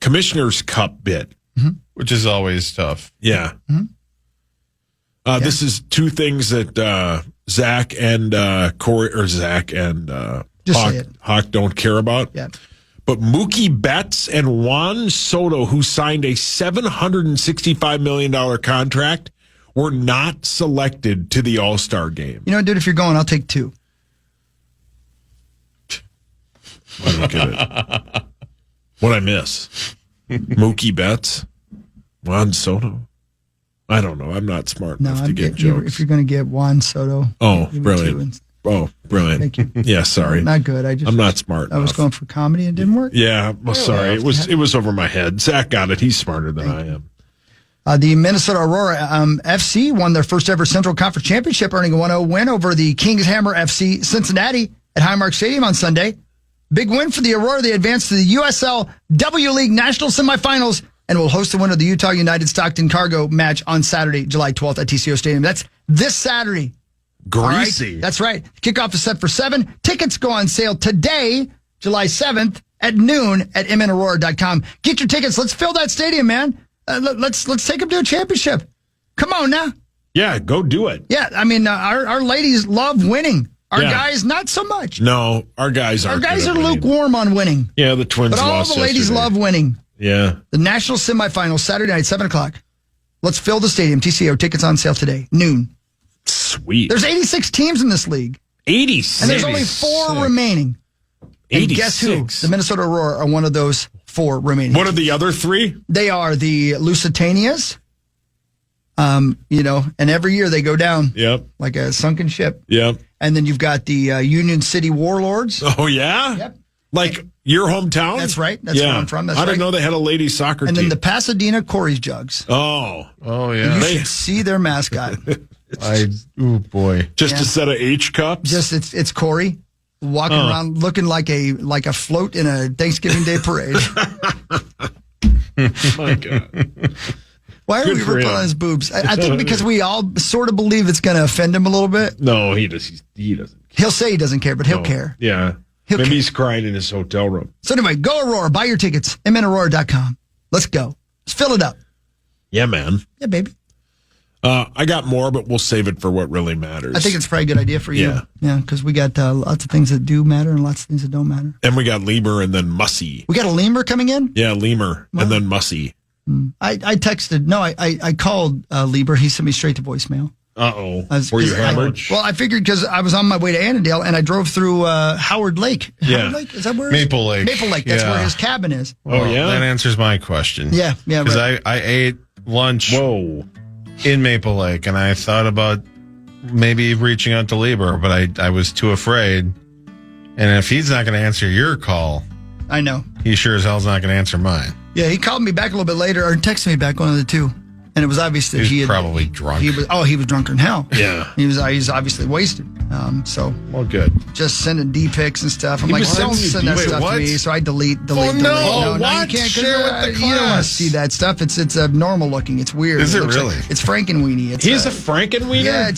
Commissioner's Cup bit. Mm-hmm. Which is always tough. Yeah. Mm-hmm. This is 2 things that Zach and Corey, or Zach and Hawk don't care about. Yeah. But Mookie Betts and Juan Soto, who signed a $765 million contract, were not selected to the All-Star game. You know, dude, if you're going, I'll take 2. I don't get it. What'd I miss? Mookie Betts? Juan Soto? I don't know. I'm not smart enough to get jokes. If you're going to get Juan Soto. Oh, brilliant. Oh, brilliant. Thank you. Yeah, sorry. Not good. I'm not smart I was enough. going for comedy and it didn't work. Yeah, well, sorry. It was over my head. Zach got it. He's smarter than I am. The Minnesota Aurora FC won their first ever Central Conference Championship, earning a 1-0 win over the Kings Hammer FC Cincinnati at Highmark Stadium on Sunday. Big win for the Aurora. They advanced to the USL W League National Semifinals and will host the winner of the Utah United Stockton Cargo match on Saturday, July 12th at TCO Stadium. That's this Saturday. Greasy. Right? That's right. Kickoff is set for 7. Tickets go on sale today, July 7th at noon at mnaurora.com. Get your tickets. Let's fill that stadium, man. Let's take them to a championship. Come on now. Yeah, go do it. Yeah, I mean, our ladies love winning. Our guys, not so much. No, our guys aren't. Our guys are lukewarm on winning. Yeah, the Twins but all lost the ladies yesterday. love winning. Yeah. The national semifinals, Saturday night, 7 o'clock. Let's fill the stadium. TCO tickets on sale today, noon. Sweet. There's 86 teams in this league. 86. And there's only 4 remaining. And 86. guess who? The Minnesota Aurora are one of those 4 remaining. What are the other 3? They are the Lusitanias. You know, and every year they go down. Yep. Like a sunken ship. Yep. And then you've got the Union City Warlords. Oh, yeah? Yep. Like your hometown? That's right. That's where I'm from. That's I didn't know they had a ladies soccer team. And then the Pasadena Corey's Jugs. Oh, yeah. You should see their mascot. Oh boy. Just a set of H cups? Just it's Corey walking around looking like a float in a Thanksgiving Day parade. My God. Why are we ripping on his boobs? I think because we all sort of believe it's going to offend him a little bit. No, he doesn't. He'll say he doesn't care, but he'll care. Yeah. Maybe he's crying in his hotel room. So anyway, go Aurora. Buy your tickets. mnaurora.com. Let's go. Let's fill it up. Yeah, man. Yeah, baby. I got more, but we'll save it for what really matters. I think it's probably a good idea for you. Yeah, because we got lots of things that do matter and lots of things that don't matter. And we got Lemur and then Mussy. We got a lemur coming in? Yeah, Lemur and then Mussy. I texted. No, I called Lieber. He sent me straight to voicemail. Uh-oh. Were you hammered? Well, I figured because I was on my way to Annandale and I drove through Howard Lake. Yeah. Howard Lake? Is that where Maple Lake. Maple Lake. That's where his cabin is. Well, that answers my question. Yeah, Because right. I ate lunch in Maple Lake, and I thought about maybe reaching out to Lieber, but I was too afraid. And if he's not going to answer your call, I know. he sure as hell's not going to answer mine. Yeah, he called me back a little bit later, or texted me back, one of the two. And it was obvious that he had probably drunk. He was drunker than hell. Yeah. He's obviously wasted. So well, good. Just sending D pics and stuff. I'm like, don't send that stuff to me. So I delete. Oh, no. No, What? you can't Share with the you don't want to class. see that stuff. It's abnormal looking. It's weird. Is it looks really? Like, it's Frankenweenie. He's a Frankenweenie? Yeah,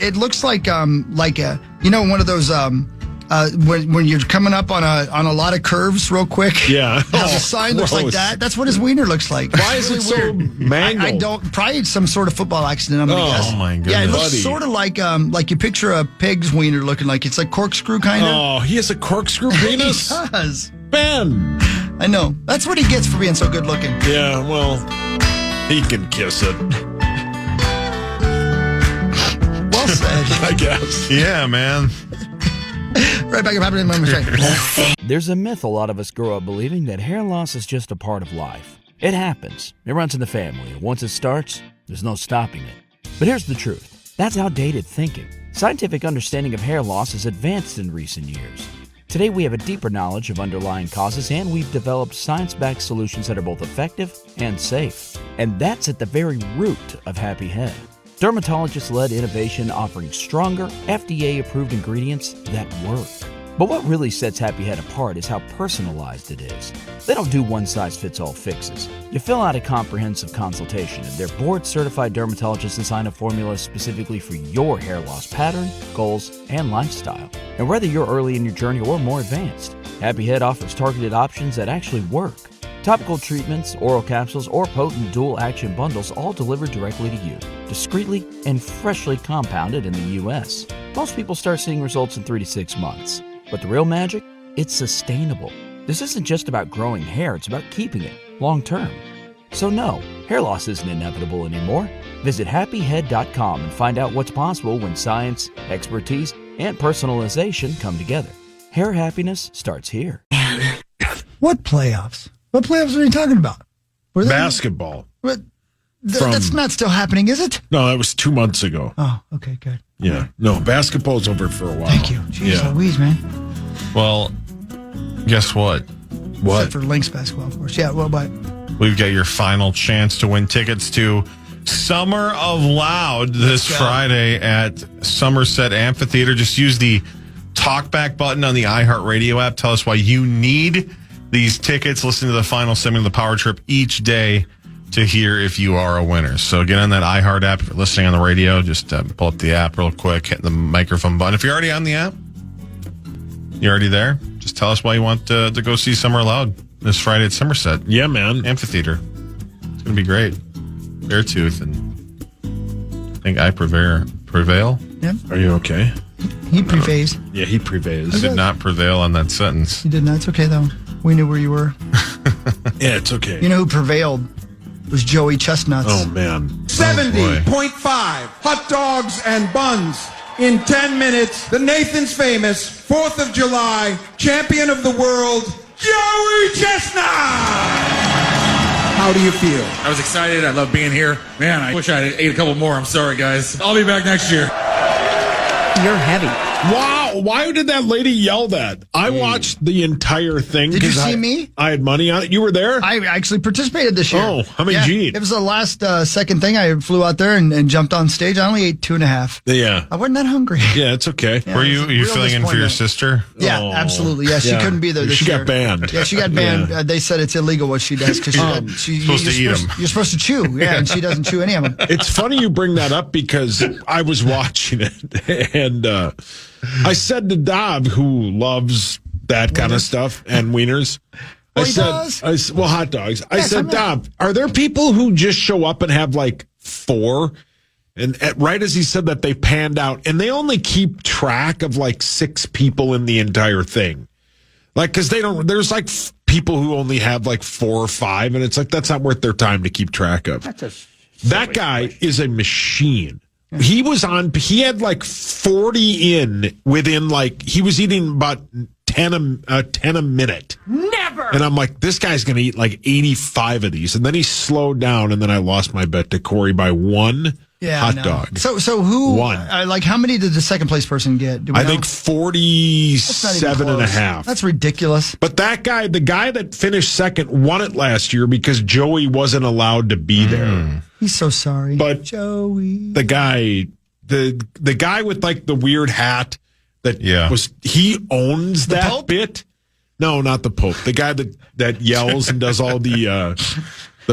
it looks like a one of those when you're coming up on a lot of curves real quick. Yeah. The sign looks like that. That's what his wiener looks like. Why is it so mangled? I don't. Probably some sort of football accident. I'm gonna guess. Oh my goodness! Yeah, it looks sort of like you picture a pig's wiener looking like it's like corkscrew kind of. Oh, he has a corkscrew penis? He does. Ben. I know. That's what he gets for being so good looking. Yeah, well, he can kiss it. Well said. I guess. Yeah, man. Right back up happening moments. There's a myth a lot of us grow up believing that hair loss is just a part of life. It happens. It runs in the family. Once it starts, there's no stopping it. But here's the truth. That's outdated thinking. Scientific understanding of hair loss has advanced in recent years. Today we have a deeper knowledge of underlying causes, and we've developed science-backed solutions that are both effective and safe. And that's at the very root of Happy Head. Dermatologist-led innovation offering stronger, FDA-approved ingredients that work. But what really sets Happy Head apart is how personalized it is. They don't do one-size-fits-all fixes. You fill out a comprehensive consultation, and their board-certified dermatologists design a formula specifically for your hair loss pattern, goals, and lifestyle. And whether you're early in your journey or more advanced, Happy Head offers targeted options that actually work. Topical treatments, oral capsules, or potent dual-action bundles all delivered directly to you, discreetly and freshly compounded in the U.S. Most people start seeing results in 3 to 6 months. But the real magic? It's sustainable. This isn't just about growing hair, it's about keeping it long-term. So no, hair loss isn't inevitable anymore. Visit happyhead.com and find out what's possible when science, expertise, and personalization come together. Hair happiness starts here. What playoffs? What playoffs are you talking about? Basketball. That's not still happening, is it? No, that was 2 months ago. Oh, okay, good. Yeah. No, basketball's over for a while. Thank you. Jeez Louise, man. Well, guess what? Except for Lynx basketball, of course. Yeah, well, but We've got your final chance to win tickets to Summer of Loud this Friday at Somerset Amphitheater. Just use the talkback button on the iHeartRadio app. Tell us why you need these tickets. Listen to the final segment of the Power Trip each day to hear if you are a winner. So get on that iHeart app. If you're listening on the radio, just pull up the app real quick, hit the microphone button. If you're already on the app, you're already there, just tell us why you want to go see Summer Loud this Friday at Somerset. Yeah, man. Amphitheater. It's going to be great. Beartooth, and I think I prevail. Yeah. Are you okay? He prevails. Yeah, he prevails. I did not prevail on that sentence. You did not. It's okay, though. We knew where you were. Yeah, it's okay. You know who prevailed? It was Joey Chestnuts. Oh, man. 70.5 hot dogs and buns. In 10 minutes, the Nathan's famous 4th of July champion of the world, Joey Chestnut! How do you feel? I was excited. I love being here. Man, I wish I had ate a couple more. I'm sorry, guys. I'll be back next year. You're heavy. Wow. Why did that lady yell that? I watched the entire thing. Did you see me? I had money on it. You were there? I actually participated this year. Oh, how many G? It was the last second thing. I flew out there and jumped on stage. I only ate 2.5. Yeah. I wasn't that hungry. Yeah, it's okay. Yeah, Were you filling in for your sister? Yeah, absolutely. Yeah, she couldn't be there this year. She got banned. Yeah, she got banned. Yeah. They said it's illegal what she does because she's supposed to eat them. You're supposed to chew. Yeah, and she doesn't chew any of them. It's funny you bring that up because I was watching it and I said to Dob, who loves that kind of stuff and wieners, Well, I said, hot dogs. I said, Dob, are there people who just show up and have like 4? And right as he said that, they panned out, and they only keep track of like 6 people in the entire thing. Like, because there's like people who only have like 4 or 5, and it's like that's not worth their time to keep track of. That guy is a machine. He had like 40 in within he was eating about 10 a minute. Never! And I'm like, this guy's going to eat like 85 of these. And then he slowed down, and then I lost my bet to Corey by 1 hot dog. So who won? How many did the second place person get? Do we I know? think 47.5. That's ridiculous. But that guy, the guy that finished second, won it last year because Joey wasn't allowed to be there. He's so sorry. But Joey, the guy with like the weird hat that he owns that Pope? bit. No, not the Pope. The guy that yells and does all the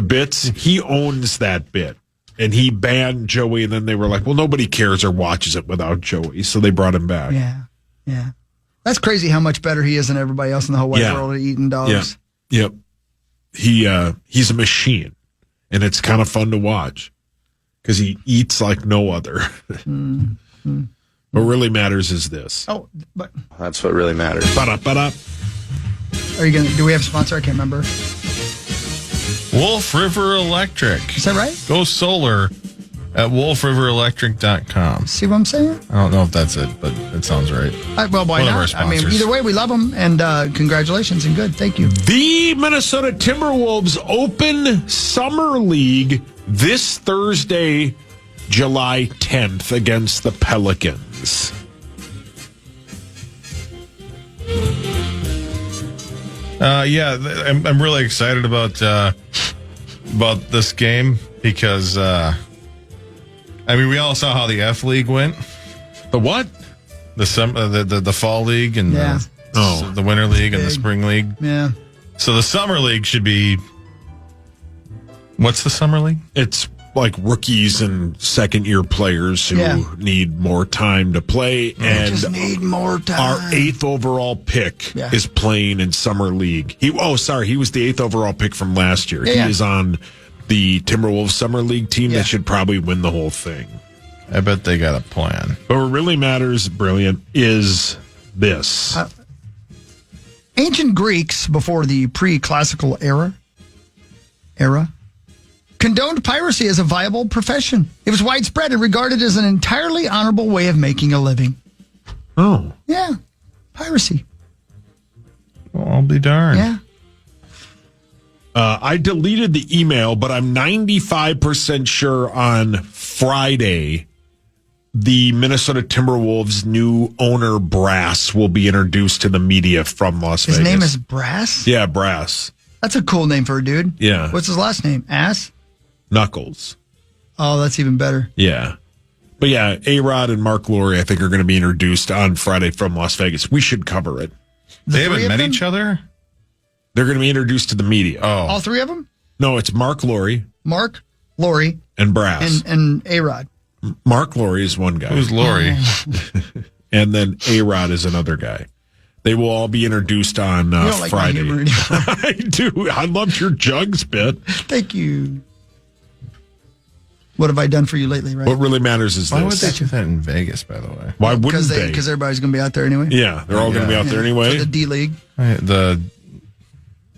bits. He owns that bit. And he banned Joey, and then they were like, well, nobody cares or watches it without Joey, so they brought him back. Yeah. That's crazy how much better he is than everybody else in the whole wide world at eating dogs. Yep. He's a machine, and it's kind of fun to watch because he eats like no other. What really matters is this. Oh, but That's what really matters. Ba-da-ba-da. do we have a sponsor? I can't remember. Wolf River Electric. Is that right? Go solar at wolfriverelectric.com. See what I'm saying? I don't know if that's it, but it sounds right. Well, why One of our not? I mean, sponsors. either way, we love them, and congratulations and good. Thank you. The Minnesota Timberwolves Open Summer League this Thursday July 10th against the Pelicans. I'm really excited about this game because we all saw how the F League went. The what? The fall league and the winter league and the spring league. Yeah. So the summer league should be. What's the summer league? It's like rookies and second-year players who need more time to play. And just need more time. Our 8th overall pick is playing in summer league. He was the 8th overall pick from last year. He is on the Timberwolves summer league team that should probably win the whole thing. I bet they got a plan. But what really matters, Brilliant, is this. Ancient Greeks, before the pre-classical era, condoned piracy as a viable profession. It was widespread and regarded as an entirely honorable way of making a living. Oh. Yeah. Piracy. Well, I'll be darned. Yeah. I deleted the email, but I'm 95% sure on Friday the Minnesota Timberwolves' new owner, Brass, will be introduced to the media from Las Vegas. His name is Brass? Yeah, Brass. That's a cool name for a dude. Yeah. What's his last name? Ass? Knuckles. Oh, that's even better. Yeah. But yeah, A-Rod and Mark Lowry, I think, are going to be introduced on Friday from Las Vegas. We should cover it. They haven't met each other? They're going to be introduced to the media. Oh. All three of them? No, it's Mark Lowry. Mark, Lowry. And Brass. And A-Rod. Mark Lowry is one guy. Who's Lowry? And then A-Rod is another guy. They will all be introduced on Friday. I do. I loved your jugs bit. Thank you. What have I done for you lately, right? What really matters is Why this. would they do that in Vegas, by the way? Why wouldn't they? Because everybody's going to be out there anyway. Yeah, they're all going to be out there anyway. For the D League.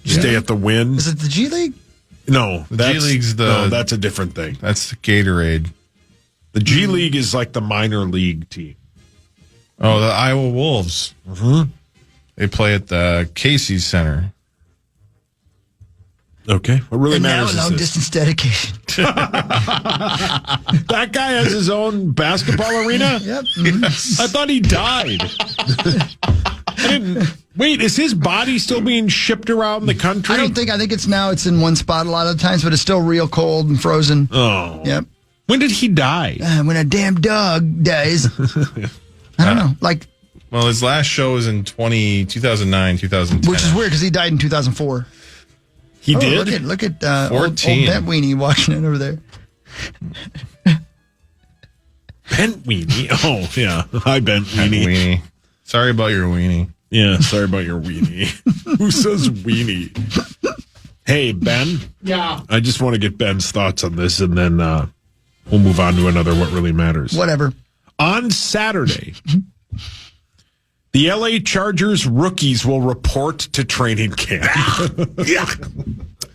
Stay at the Wynn. Is it the G League? No, the G League's that's a different thing. That's the Gatorade. The G League is like the minor league team. Oh, the Iowa Wolves. Mm-hmm. They play at the Casey's Center. Okay. What really matters now, is long distance dedication. That guy has his own basketball arena? Yep. I thought he died. Wait, is his body still being shipped around the country? I think it's in one spot a lot of the times, but it's still real cold and frozen. Oh. Yep. When did he die? When a damn dog dies. I don't know. Well, his last show was in 2009, 2010. Which is weird because he died in 2004. He did? Look at 14. old Bent Weenie watching it over there. Bent Weenie? Oh, yeah. Hi, Bent Weenie. Sorry about your weenie. Yeah, sorry about your weenie. Who says weenie? Hey, Ben? Yeah. I just want to get Ben's thoughts on this, and then we'll move on to another What Really Matters. Whatever. On Saturday, the LA Chargers rookies will report to training camp. Yeah.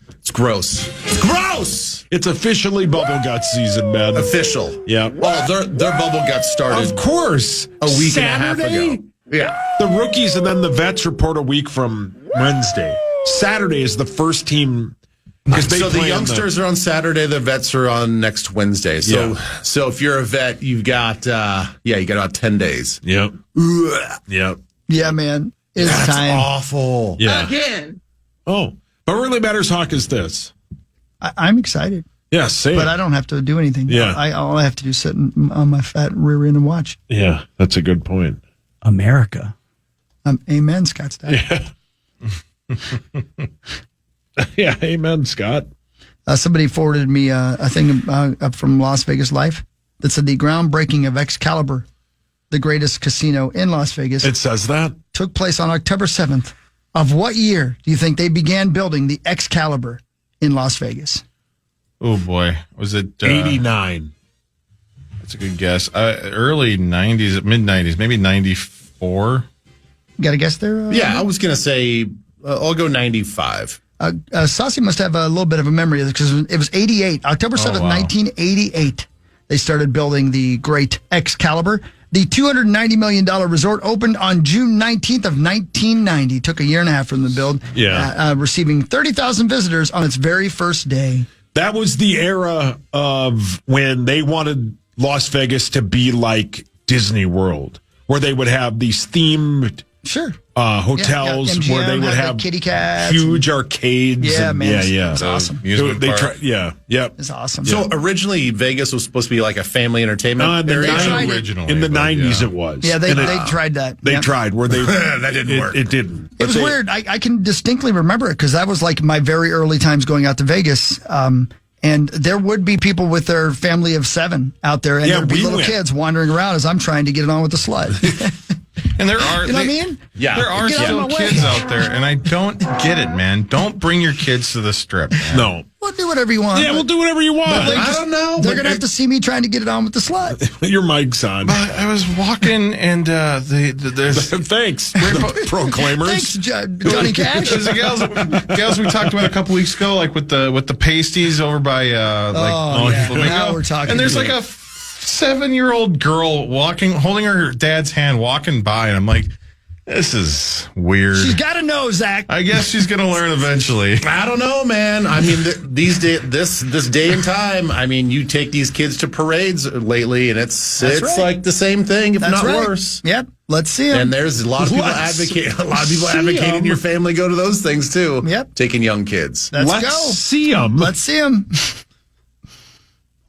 It's gross. It's gross. It's officially bubble gut season, man. Official. Yeah. Well, their bubble gut started. Of course. A week Saturday? and a half ago. Yeah. The rookies and then the vets report a week from Wednesday. Saturday is the first team. So the youngsters are on Saturday, the vets are on next Wednesday. So if you're a vet, you've got you got about 10 days. Yep. Ugh. Yep. Yeah, man. It's That's time. awful. Yeah. Again. Oh. But what really matters, Hawk, is this. I'm excited. Yeah, same. But I don't have to do anything. Yeah. All I have to do is sit on my fat rear end and watch. Yeah, that's a good point. America. Amen, Scott Stapp. Yeah. Yeah, amen, Scott. Somebody forwarded me a thing up from Las Vegas Life that said the groundbreaking of Excalibur, the greatest casino in Las Vegas. It says that? Took place on October 7th. Of what year do you think they began building the Excalibur in Las Vegas? Oh, boy. Was it 89? That's a good guess. Early 90s, mid 90s, maybe 94. You got a guess there? Yeah, I was going to say, I'll go 95. Saucy must have a little bit of a memory of this because it was 88. October 7th, 1988. They started building the great Excalibur. The $290 million resort opened on June 19th of 1990. Took a year and a half from the build. Yeah. Receiving 30,000 visitors on its very first day. That was the era of when they wanted Las Vegas to be like Disney World, where they would have these themed hotels MGM where they would have kitty cats, huge arcades. Yeah, and, man, yeah. it's awesome. It's awesome. So originally Vegas was supposed to be like a family entertainment area. In the 90s it was. Yeah, they tried that. They tried where they that didn't work. It didn't. It was weird. I can distinctly remember it because that was like my very early times going out to Vegas. And there would be people with their family of 7 out there, and there would be little kids wandering around as I'm trying to get it on with the sled. And there are, you know what I mean? Yeah, there are still kids out there, and I don't get it, man. Don't bring your kids to the Strip, man. No. We'll do whatever you want. Yeah, we'll do whatever you want. I don't know. They're going to have to see me trying to get it on with the sled. Your mic's on. I was walking, and there's thanks, proclaimers. Thanks, Johnny Cash. There's the gals we talked about a couple weeks ago, like with the pasties over by Flamingo. Now we're talking. And there's like a 7-year-old girl holding her dad's hand, walking by, and I'm like, this is weird. She's got to know, Zach. I guess she's going to learn eventually. I don't know, man. I mean, this day and time. I mean, you take these kids to parades lately, and it's like the same thing, if not worse. Yep. Let's see them. And there's a lot of people advocating your family go to those things too. Yep. Taking young kids. Let's go. See them. Let's see them.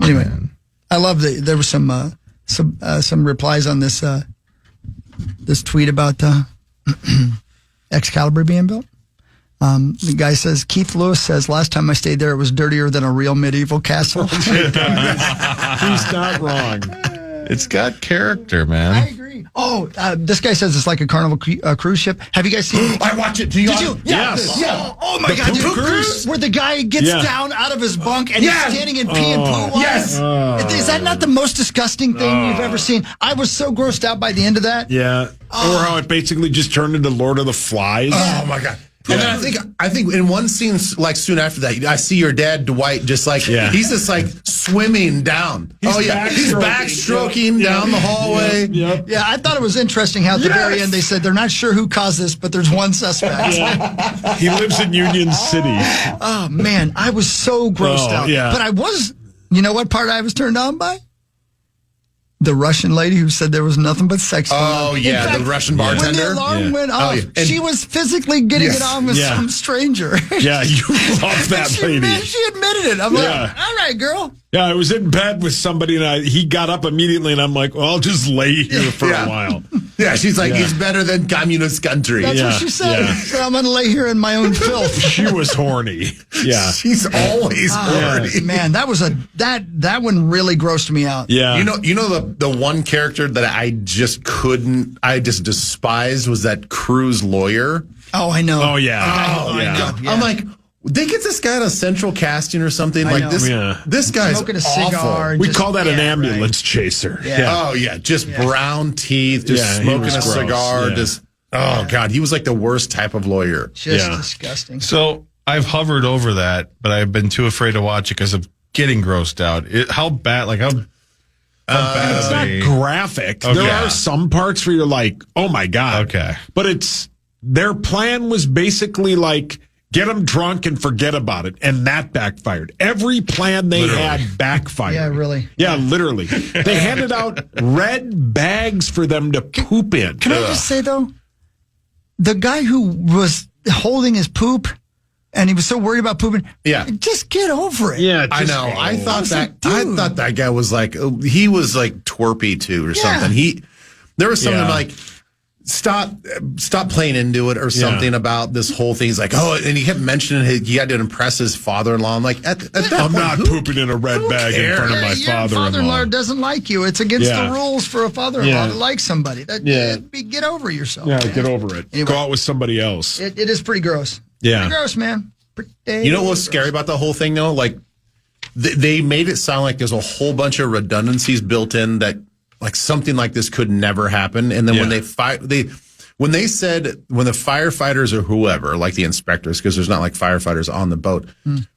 Anyway, I love there was some replies on this tweet about Excalibur being built. The guy says, Keith Lewis says, last time I stayed there, it was dirtier than a real medieval castle. He's not wrong. It's got character, man. I agree. Oh, this guy says it's like a Carnival cruise ship. Have you guys seen it? I watch it. Did you? you? Yes. Yeah. Oh my God. Poop cruise? Where the guy gets down out of his bunk and he's standing in pee and poo. Yes. Is that not the most disgusting thing you've ever seen? I was so grossed out by the end of that. Yeah. Or how it basically just turned into Lord of the Flies. Oh my God. And then I think in one scene, like soon after that, I see your dad, Dwight, just like, he's just like swimming down. He's backstroking down the hallway. Yep. Yeah, I thought it was interesting how at the very end they said they're not sure who caused this, but there's one suspect. He lives in Union City. Oh, man, I was so grossed out. Yeah. But I was, you know what part I was turned on by? The Russian lady who said there was nothing but sex. Oh, yeah, fact, the Russian bartender. When the alarm went off, she was physically getting it on with some stranger. Yeah, you love that lady. She admitted it. I'm like, all right, girl. Yeah, I was in bed with somebody, and he got up immediately, and I'm like, well, I'll just lay here for a while. Yeah, she's like, it's better than communist country. That's what she said. Yeah. So I'm going to lay here in my own filth. She was horny. Yeah. She's always horny. Man, that was that one really grossed me out. Yeah. You know the one character that I just despised was that Cruz lawyer. Oh, I know. Oh, yeah. I know. Yeah. I'm like, they get this guy to central casting or something like this. Yeah. This guy's smoking a awful. cigar. We call that an ambulance chaser. Yeah. Oh yeah, just brown teeth, just smoking a cigar. Yeah. Just God, he was like the worst type of lawyer. Just disgusting. So I've hovered over that, but I've been too afraid to watch it because of getting grossed out. How bad? Like how bad? It's not graphic. Okay. There are some parts where you're like, oh my God. Okay. But their plan was basically like, get them drunk and forget about it. And that backfired. Every plan they had backfired. Yeah, really. Yeah, literally. They handed out red bags for them to poop in. Can I just say, though, the guy who was holding his poop and he was so worried about pooping, just get over it. Yeah, I know. I thought that guy was like, he was like twerpy too or something. There was something like, stop playing into it or something about this whole thing. He's like, and he kept mentioning he had to impress his father-in-law. I'm like, at that I'm point, not pooping in a red bag in front of my Your father-in-law. father-in-law doesn't like you. It's against the rules for a father-in-law to like somebody. Get over yourself. Yeah, man. get over it. Anyway, go out with somebody else. It is pretty gross. Yeah. Pretty gross, man. You know what's scary about the whole thing, though? Like, they made it sound like there's a whole bunch of redundancies built in that, like, something like this could never happen. And then when the firefighters or whoever, like the inspectors, because there's not like firefighters on the boat,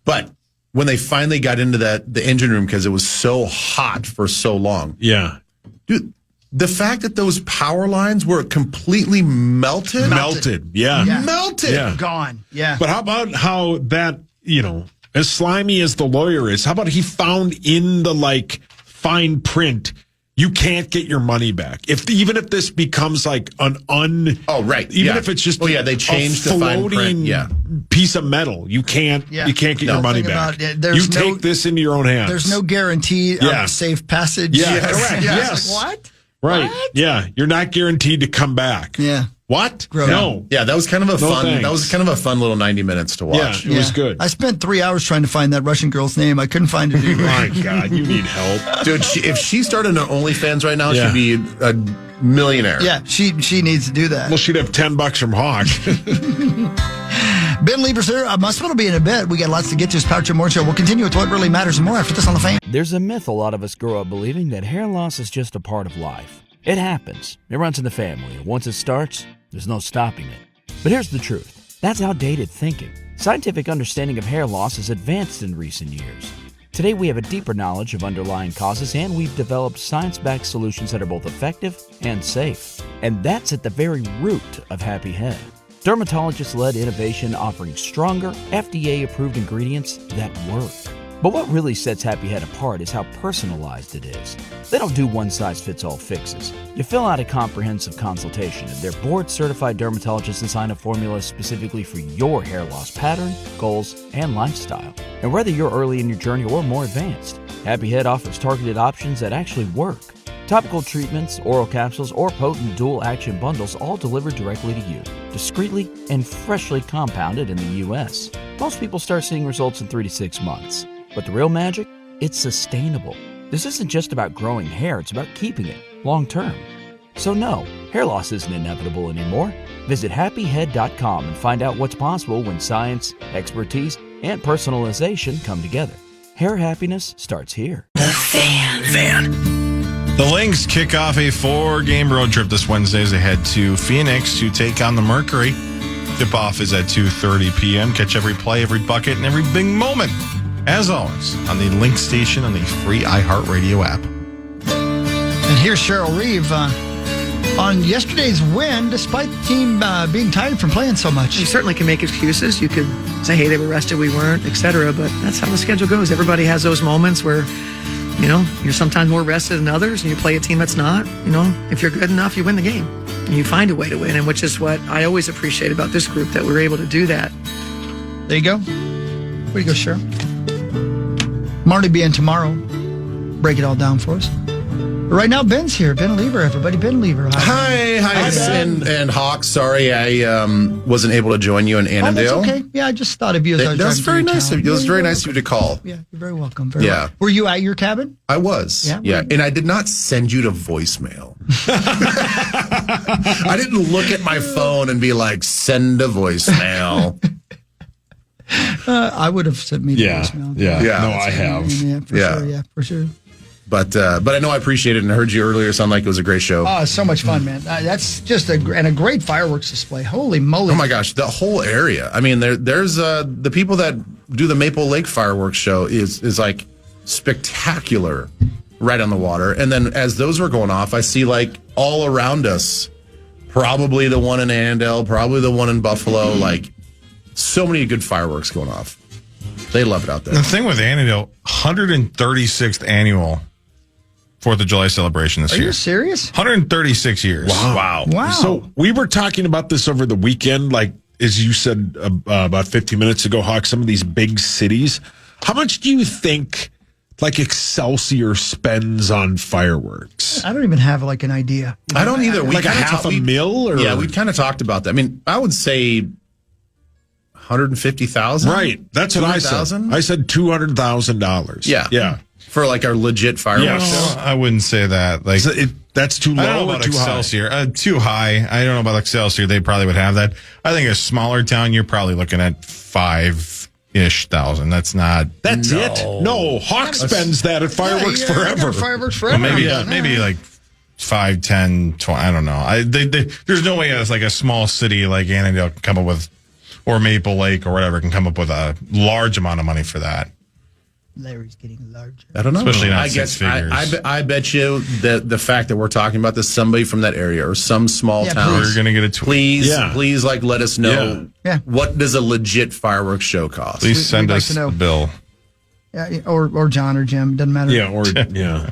but when they finally got into the engine room because it was so hot for so long. Yeah. Dude, the fact that those power lines were completely melted. Melted. Gone. Yeah. But how about how that, as slimy as the lawyer is, how about he found in the fine print. You can't get your money back even if this becomes like an if it's just they changed the fine print. Piece of metal. You can't get your money back. You take this into your own hands. There's no guarantee of safe passage. Yeah, correct. Yes. Like, what? Right. What? Yeah, you're not guaranteed to come back. Yeah. What? No. Yeah, that was kind of a fun little 90 minutes to watch. Yeah, it was good. I spent 3 hours trying to find that Russian girl's name. I couldn't find it either. My God, you need help. Dude, if she started an OnlyFans right now, she'd be a millionaire. Yeah, she needs to do that. Well, she'd have $10 from Hawk. Ben Lieber's here. Muscle will be in a bit. We got lots to get to. It's Power Trip Morning Show. We'll continue with what really matters and more after this on the Fan. There's a myth a lot of us grow up believing that hair loss is just a part of life. It happens. It runs in the family. Once it starts, there's no stopping it. But here's the truth. That's outdated thinking. Scientific understanding of hair loss has advanced in recent years. Today we have a deeper knowledge of underlying causes, and we've developed science-backed solutions that are both effective and safe. And that's at the very root of Happy Head. Dermatologist-led innovation offering stronger, FDA-approved ingredients that work. But what really sets Happy Head apart is how personalized it is. They don't do one-size-fits-all fixes. You fill out a comprehensive consultation, and their board-certified dermatologists design a formula specifically for your hair loss pattern, goals, and lifestyle. And whether you're early in your journey or more advanced, Happy Head offers targeted options that actually work. Topical treatments, oral capsules, or potent dual-action bundles all delivered directly to you, discreetly and freshly compounded in the U.S. Most people start seeing results in 3 to 6 months. But the real magic? It's sustainable. This isn't just about growing hair, it's about keeping it long term. So no, hair loss isn't inevitable anymore. Visit happyhead.com and find out what's possible when science, expertise, and personalization come together. Hair happiness starts here. The Fan. The Lynx kick off a 4-game road trip this Wednesday as they head to Phoenix to take on the Mercury. Tip-off is at 2:30 p.m. Catch every play, every bucket, and every big moment, as always, on the Lynx station on the free iHeartRadio app. And here's Cheryl Reeve on yesterday's win, despite the team being tired from playing so much. You certainly can make excuses. You could say, hey, they were rested, we weren't, etc. But that's how the schedule goes. Everybody has those moments where, you're sometimes more rested than others, and you play a team that's not. If you're good enough, you win the game. And you find a way to win, and which is what I always appreciate about this group, that we're able to do that. There you go. Where you go, Cheryl? Marty be in tomorrow. Break it all down for us. But right now, Ben's here. Ben Lieber, everybody. Ben Lieber. Hi, and Hawk. Sorry, I wasn't able to join you in Annandale. Oh, that's okay. Yeah, I just thought of you as I was That's very nice of you. It was very nice of you to call. Yeah, you're very welcome. Very welcome. Were you at your cabin? I was. Yeah. And I did not send you to voicemail. I didn't look at my phone and be like, send a voicemail. I would have sent me the voicemail. Yeah. No, I have. Yeah, for sure. Yeah, for sure. But I know I appreciate it, and I heard you earlier sound like it was a great show. Oh, so much fun, man. That's just a great fireworks display. Holy moly. Oh, my gosh. The whole area. I mean, there's the people that do the Maple Lake fireworks show is like spectacular right on the water. And then as those were going off, I see like all around us, probably the one in Annandale, probably the one in Buffalo, like so many good fireworks going off. They love it out there. The thing with Annandale, 136th annual 4th of July celebration this year. Are you serious? 136 years. Wow. So we were talking about this over the weekend, like as you said about 15 minutes ago, Hawk, some of these big cities. How much do you think like Excelsior spends on fireworks? I don't even have like an idea. I don't either. Like a half a mil? Or? Yeah, we kind of talked about that. I mean, I would say 150,000. Right. That's what I said. I said $200,000. Yeah. For like our legit fireworks show. I wouldn't say that. Like that's too low. I don't know about too Excelsior. High? Too high. I don't know about Excelsior. They probably would have that. I think a smaller town, you're probably looking at 5-ish thousand. That's not. That's it. No, Hawk spends that at fireworks forever. Fireworks forever. Well, maybe like 5, 10, 20. I don't know. There's no way as like a small city like Annandale can come up with, or Maple Lake or whatever, can come up with a large amount of money for that. Larry's getting larger. I don't know. Especially not I six guess figures. I bet you that the fact that we're talking about this, somebody from that area or some small town, we're going to get a tweet. Please, like, let us know. Yeah. What does a legit fireworks show cost? Please send us a bill. Yeah, or John or Jim, doesn't matter. Yeah,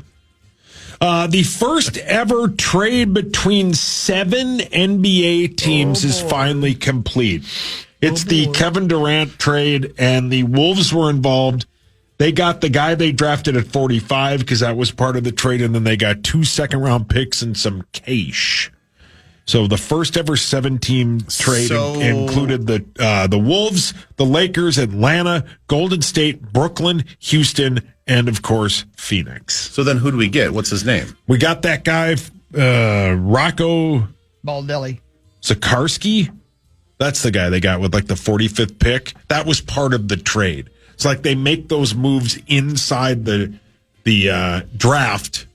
The first ever trade between 7 NBA teams is finally complete. It's the Kevin Durant trade, and the Wolves were involved. They got the guy they drafted at 45 because that was part of the trade, and then they got 2 second-round picks and some cash. So the first ever 7-team trade included the Wolves, the Lakers, Atlanta, Golden State, Brooklyn, Houston, and, of course, Phoenix. So then who do we get? What's his name? We got that guy, Rocco Baldelli. Zakarski. That's the guy they got with like the 45th pick. That was part of the trade. It's like they make those moves inside the draft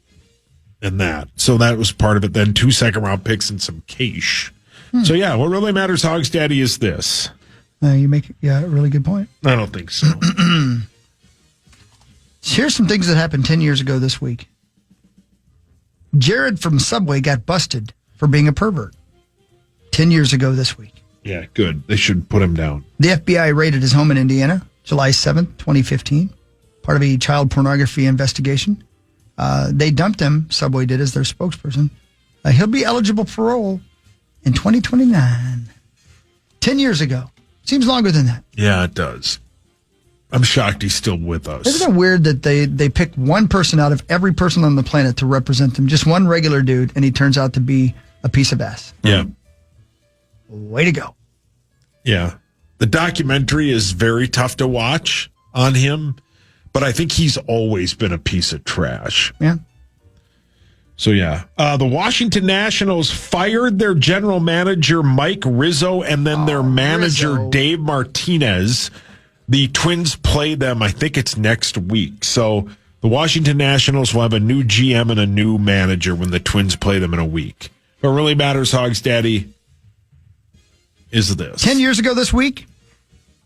and that. So that was part of it. Then 2 second-round picks and some cash. So, yeah, what really matters, Hogs Daddy, is this. You make a really good point. I don't think so. Here's some things that happened 10 years ago this week. Jared from Subway got busted for being a pervert 10 years ago this week. Yeah, good. They should put him down. The FBI raided his home in Indiana, July 7th, 2015, part of a child pornography investigation. They dumped him, Subway did, as their spokesperson. He'll be eligible for parole in 2029. 10 years ago. Seems longer than that. Yeah, it does. I'm shocked he's still with us. Isn't it weird that they pick one person out of every person on the planet to represent them? Just one regular dude, and he turns out to be a piece of ass. Yeah. Way to go. Yeah. The documentary is very tough to watch on him, but I think he's always been a piece of trash. Yeah. So, yeah. The Washington Nationals fired their general manager, Mike Rizzo, and then their manager, Dave Martinez. The Twins play them, I think it's next week. So the Washington Nationals will have a new GM and a new manager when the Twins play them in a week. What really matters, Hogs Daddy, is this. 10 years ago this week,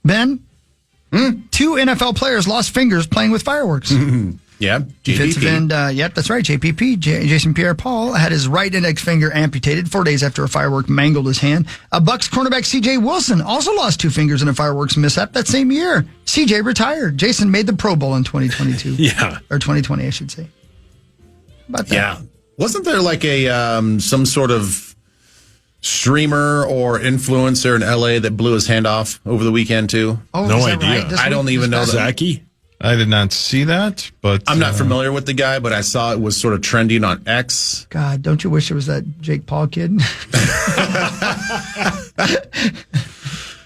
Ben, 2 NFL players lost fingers playing with fireworks. Yeah, Defensive end, yep, that's right, JPP. Jason Pierre-Paul had his right index finger amputated 4 days after a firework mangled his hand. Bucks cornerback C.J. Wilson also lost 2 fingers in a fireworks mishap that same year. C.J. retired. Jason made the Pro Bowl in 2022. Yeah. Or 2020, I should say. How about that? Yeah. Wasn't there like a some sort of streamer or influencer in L.A. that blew his hand off over the weekend, too? Oh, no is that idea. right? I don't even know that. Zachy? I did not see that, but I'm not familiar with the guy, but I saw it was sort of trending on X. God, don't you wish it was that Jake Paul kid?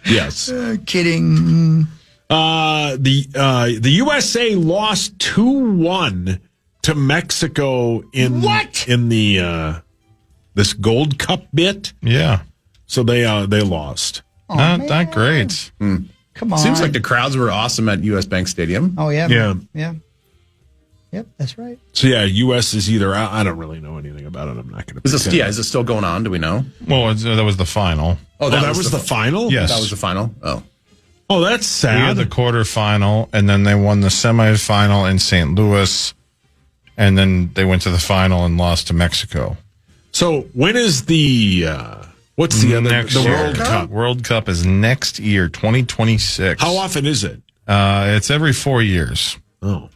Yes. Kidding. The USA lost 2-1 to Mexico in the this Gold Cup bit. Yeah. So they lost. Not great. Come on. Seems like the crowds were awesome at U.S. Bank Stadium. Oh, yeah. Yeah. Yeah. Yep, that's right. So, yeah, U.S. is either out. I don't really know anything about it. I'm not going to Is it still going on? Do we know? Well, that was the final. Oh, that was the final? Yes. That was the final? Oh, that's sad. We had the quarterfinal, and then they won the semifinal in St. Louis, and then they went to the final and lost to Mexico. So, when is the... what's the other? Next The year. World Cup. World Cup is next year, 2026. How often is it? It's every 4 years. Oh.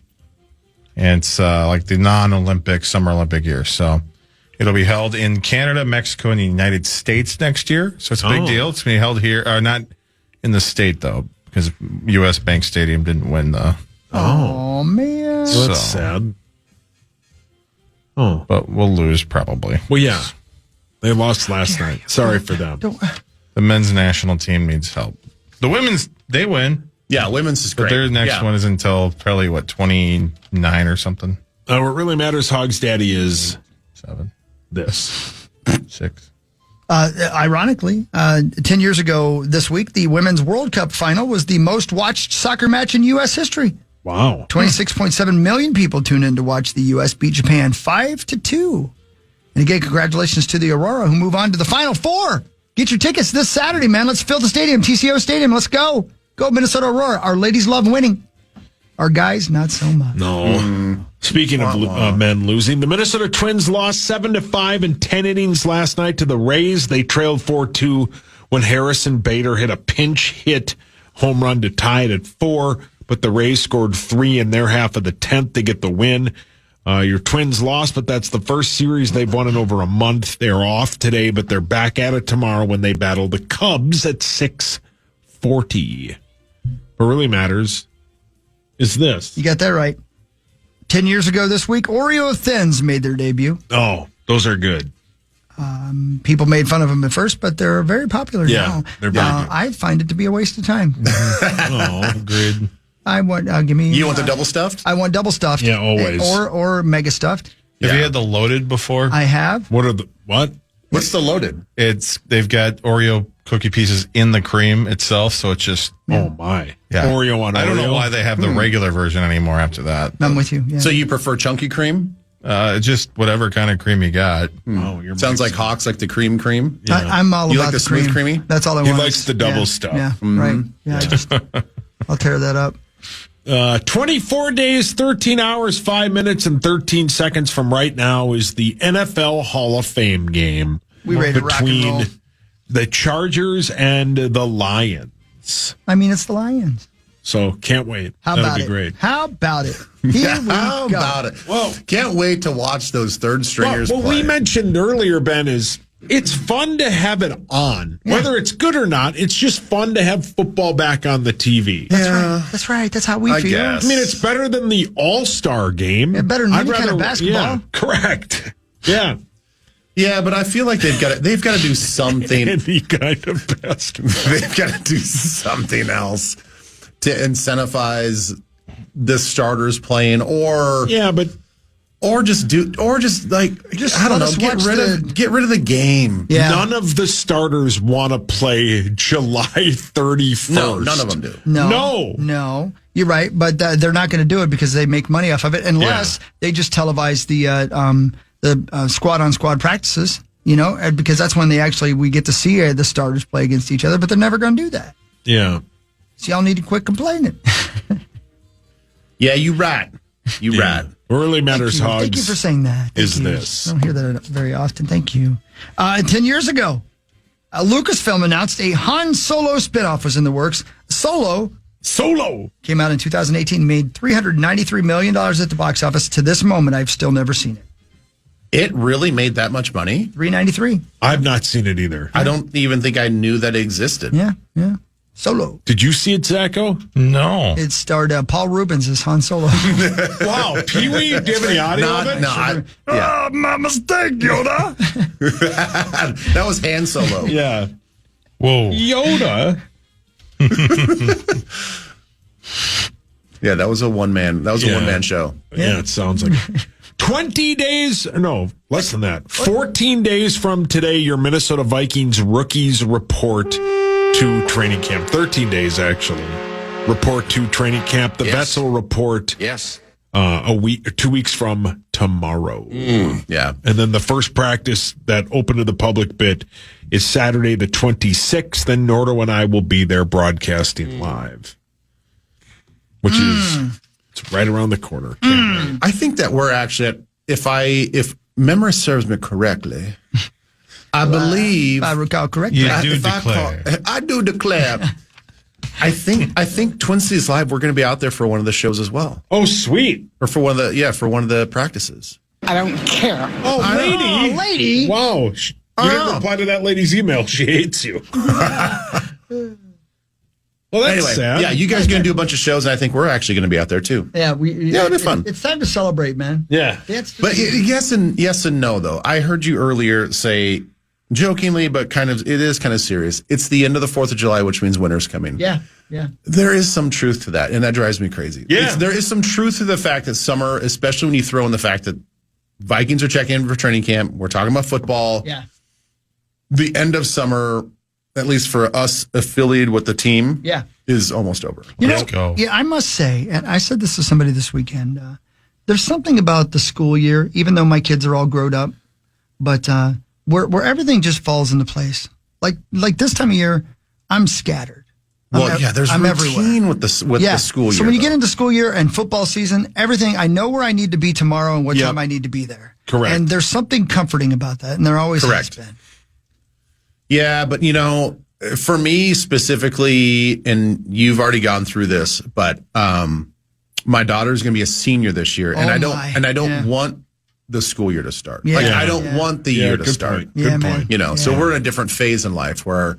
And it's like the non-Olympic, Summer Olympic year. So it'll be held in Canada, Mexico, and the United States next year. So it's a big deal. It's going to be held here, not in the state, though, because U.S. Bank Stadium didn't win the... Oh, man. So that's sad. Oh. But we'll lose, probably. Well, yeah. They lost last night. Sorry for them. The men's national team needs help. The women's, they win. Yeah, women's is great. But their next one is until probably, 29 or something? What really matters, Hogs Daddy, is 7. This. 6. Ironically, 10 years ago this week, the Women's World Cup final was the most watched soccer match in U.S. history. Wow. 26.7 million people tuned in to watch the U.S. beat Japan 5-2. And again, congratulations to the Aurora, who move on to the Final Four. Get your tickets this Saturday, man. Let's fill the stadium, TCO Stadium. Let's go. Go, Minnesota Aurora. Our ladies love winning. Our guys, not so much. No. Speaking of men losing, the Minnesota Twins lost 7-5 in 10 innings last night to the Rays. They trailed 4-2 when Harrison Bader hit a pinch hit home run to tie it at 4. But the Rays scored 3 in their half of the 10th to get the win. Your Twins lost, but that's the first series they've won in over a month. They're off today, but they're back at it tomorrow when they battle the Cubs at 6:40. What really matters is this. You got that right. 10 years ago this week, Oreo Thins made their debut. Oh, those are good. People made fun of them at first, but they're very popular now. They're very good. I find it to be a waste of time. Oh, agreed. I want, give me. You want the double stuffed? I want double stuffed. Yeah, always. Or mega stuffed. Have you had the loaded before? I have. What's the loaded? They've got Oreo cookie pieces in the cream itself, so it's just oh my. Yeah. Oreo on Oreo. I don't know why they have the regular version anymore after that. I'm with you. Yeah. So you prefer chunky cream? Just whatever kind of cream you got. Oh, you're sounds like Hawks like the cream. Yeah. I'm all you about like the cream. smooth creamy? That's all I He want. likes the double stuff. Yeah, right. Yeah, I'll tear that up. 24 days, 13 hours, 5 minutes, and 13 seconds from right now is the NFL Hall of Fame game We ready to rock and roll. between the Chargers and the Lions. I mean, it's the Lions. So can't wait. How That'll about be it? great. How about it? Here we How go. about it? Well, can't wait to watch those third stringers what play. we mentioned earlier, Ben, is it's fun to have it on. Yeah. Whether it's good or not, it's just fun to have football back on the TV. That's right. That's how we I feel. guess. I mean, it's better than the All-Star game. Yeah, better than any kind of basketball. Yeah, correct. Yeah. Yeah, but I feel like they've got to do something. Any kind of basketball. They've got to do something else to incentivize the starters playing, or just like I don't know, get rid of the game. Yeah. None of the starters want to play July 31st. No, none of them do. No. You're right, but they're not going to do it because they make money off of it unless they just televise the squad-on-squad practices, because that's when we get to see the starters play against each other, but they're never going to do that. Yeah. So y'all need to quit complaining. Yeah, you right. You right. What really matters, Hogs. Thank you for saying that. Is this. I don't hear that very often. Thank you. 10 years ago, Lucasfilm announced a Han Solo spinoff was in the works. Solo came out in 2018, made $393 million at the box office. To this moment, I've still never seen it. It really made that much money? $393. I've not seen it either. I don't even think I knew that it existed. Yeah. Solo. Did you see it, Zacho? No. It starred Paul Rubens as Han Solo. Wow. Pee-wee, do you have any audio of it? No, my mistake, Yoda. That was Han Solo. Yeah. Whoa. Yoda. Yeah, that was a one-man show. Yeah, it sounds like 20 days, no, less than that. 14 days from today, your Minnesota Vikings rookies report to training camp. 13 days, actually. Report to training camp. The vets will report a week, 2 weeks from tomorrow. Yeah. And then the first practice that opened to the public bit is Saturday the 26th. Then Nordo and I will be there broadcasting live, which is it's right around the corner. Can't wait. I think that we're actually, if memory serves me correctly, I believe, if I recall correctly, I do declare. I think Twin Cities Live, we're going to be out there for one of the shows as well. Oh, sweet! Or for one of the practices. I don't care. Oh, lady! Wow, you didn't reply to that lady's email. She hates you. Well, that's anyway, sad. Yeah, you guys are going to do a bunch of shows, and I think we're actually going to be out there too. Yeah, it'll be fun. It's time to celebrate, man. Yeah, but yes and no though. I heard you earlier say jokingly, but it is kind of serious. It's the end of the 4th of July, which means winter's coming. Yeah. There is some truth to that, and that drives me crazy. Yeah. There is some truth to the fact that summer, especially when you throw in the fact that Vikings are checking in for training camp, we're talking about football. Yeah. The end of summer, at least for us affiliated with the team, is almost over. Let's go. Yeah, I must say, and I said this to somebody this weekend, there's something about the school year, even though my kids are all grown up, but where everything just falls into place. Like this time of year, I'm scattered. There's I'm routine everywhere. with the school year. So when you get into school year and football season, everything, I know where I need to be tomorrow and what time I need to be there. Correct. And there's something comforting about that, and there always has been. Yeah, but for me specifically, and you've already gone through this, but my daughter's going to be a senior this year, and I don't want the school year to start. Yeah. Like I don't want the year to start. Yeah, Good man. point. You know, so we're in a different phase in life where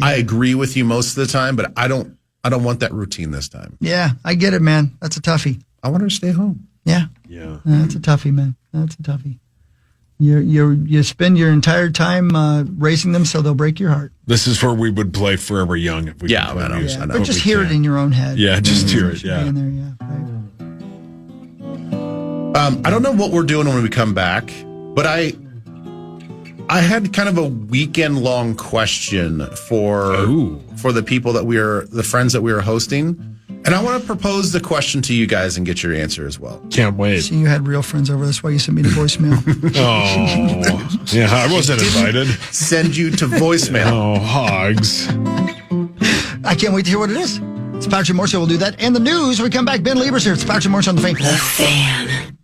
I agree with you most of the time, but I don't want that routine this time. Yeah, I get it, man. That's a toughie. I want her to stay home. Yeah. Yeah. That's a toughie, man. That's a toughie. You spend your entire time raising them so they'll break your heart. This is where we would play Forever Young if we could play music. But just hear it in your own head. Yeah, just hear it. Yeah. In there, right. I don't know what we're doing when we come back, but I had kind of a weekend long question for the people the friends that we are hosting. And I want to propose the question to you guys and get your answer as well. Can't wait. So you had real friends over. That's why you sent me the voicemail. Oh, yeah, I wasn't invited. Send you to voicemail. Oh, hogs. I can't wait to hear what it is. It's Patrick Moore Show. We'll do that. And the news, when we come back, Ben Lieber's here. It's Patrick Moore Show on the Fan. The Fan.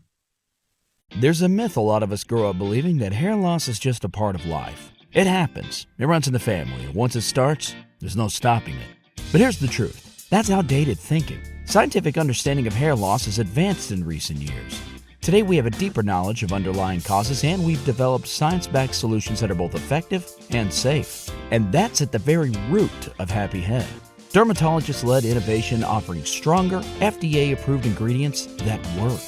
There's a myth a lot of us grow up believing that hair loss is just a part of life. It happens. It runs in the family. Once it starts, there's no stopping it. But here's the truth. That's outdated thinking. Scientific understanding of hair loss has advanced in recent years. Today we have a deeper knowledge of underlying causes, and we've developed science-backed solutions that are both effective and safe. And that's at the very root of Happy Head. Dermatologist-led innovation offering stronger, FDA-approved ingredients that work.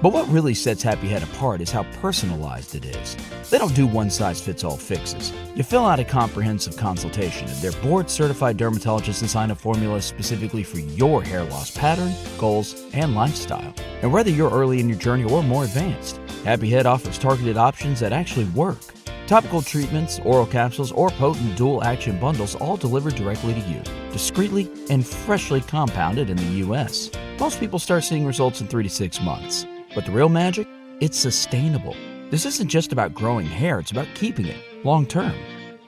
But what really sets Happy Head apart is how personalized it is. They don't do one-size-fits-all fixes. You fill out a comprehensive consultation, and their board-certified dermatologists design a formula specifically for your hair loss pattern, goals, and lifestyle. And whether you're early in your journey or more advanced, Happy Head offers targeted options that actually work. Topical treatments, oral capsules, or potent dual-action bundles all delivered directly to you, discreetly and freshly compounded in the U.S. Most people start seeing results in 3 to 6 months. But the real magic? It's sustainable. This isn't just about growing hair, it's about keeping it long term.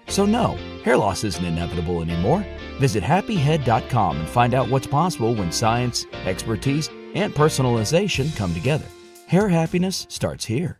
So no, hair loss isn't inevitable anymore. Visit happyhead.com and find out what's possible when science, expertise, and personalization come together. Hair happiness starts here.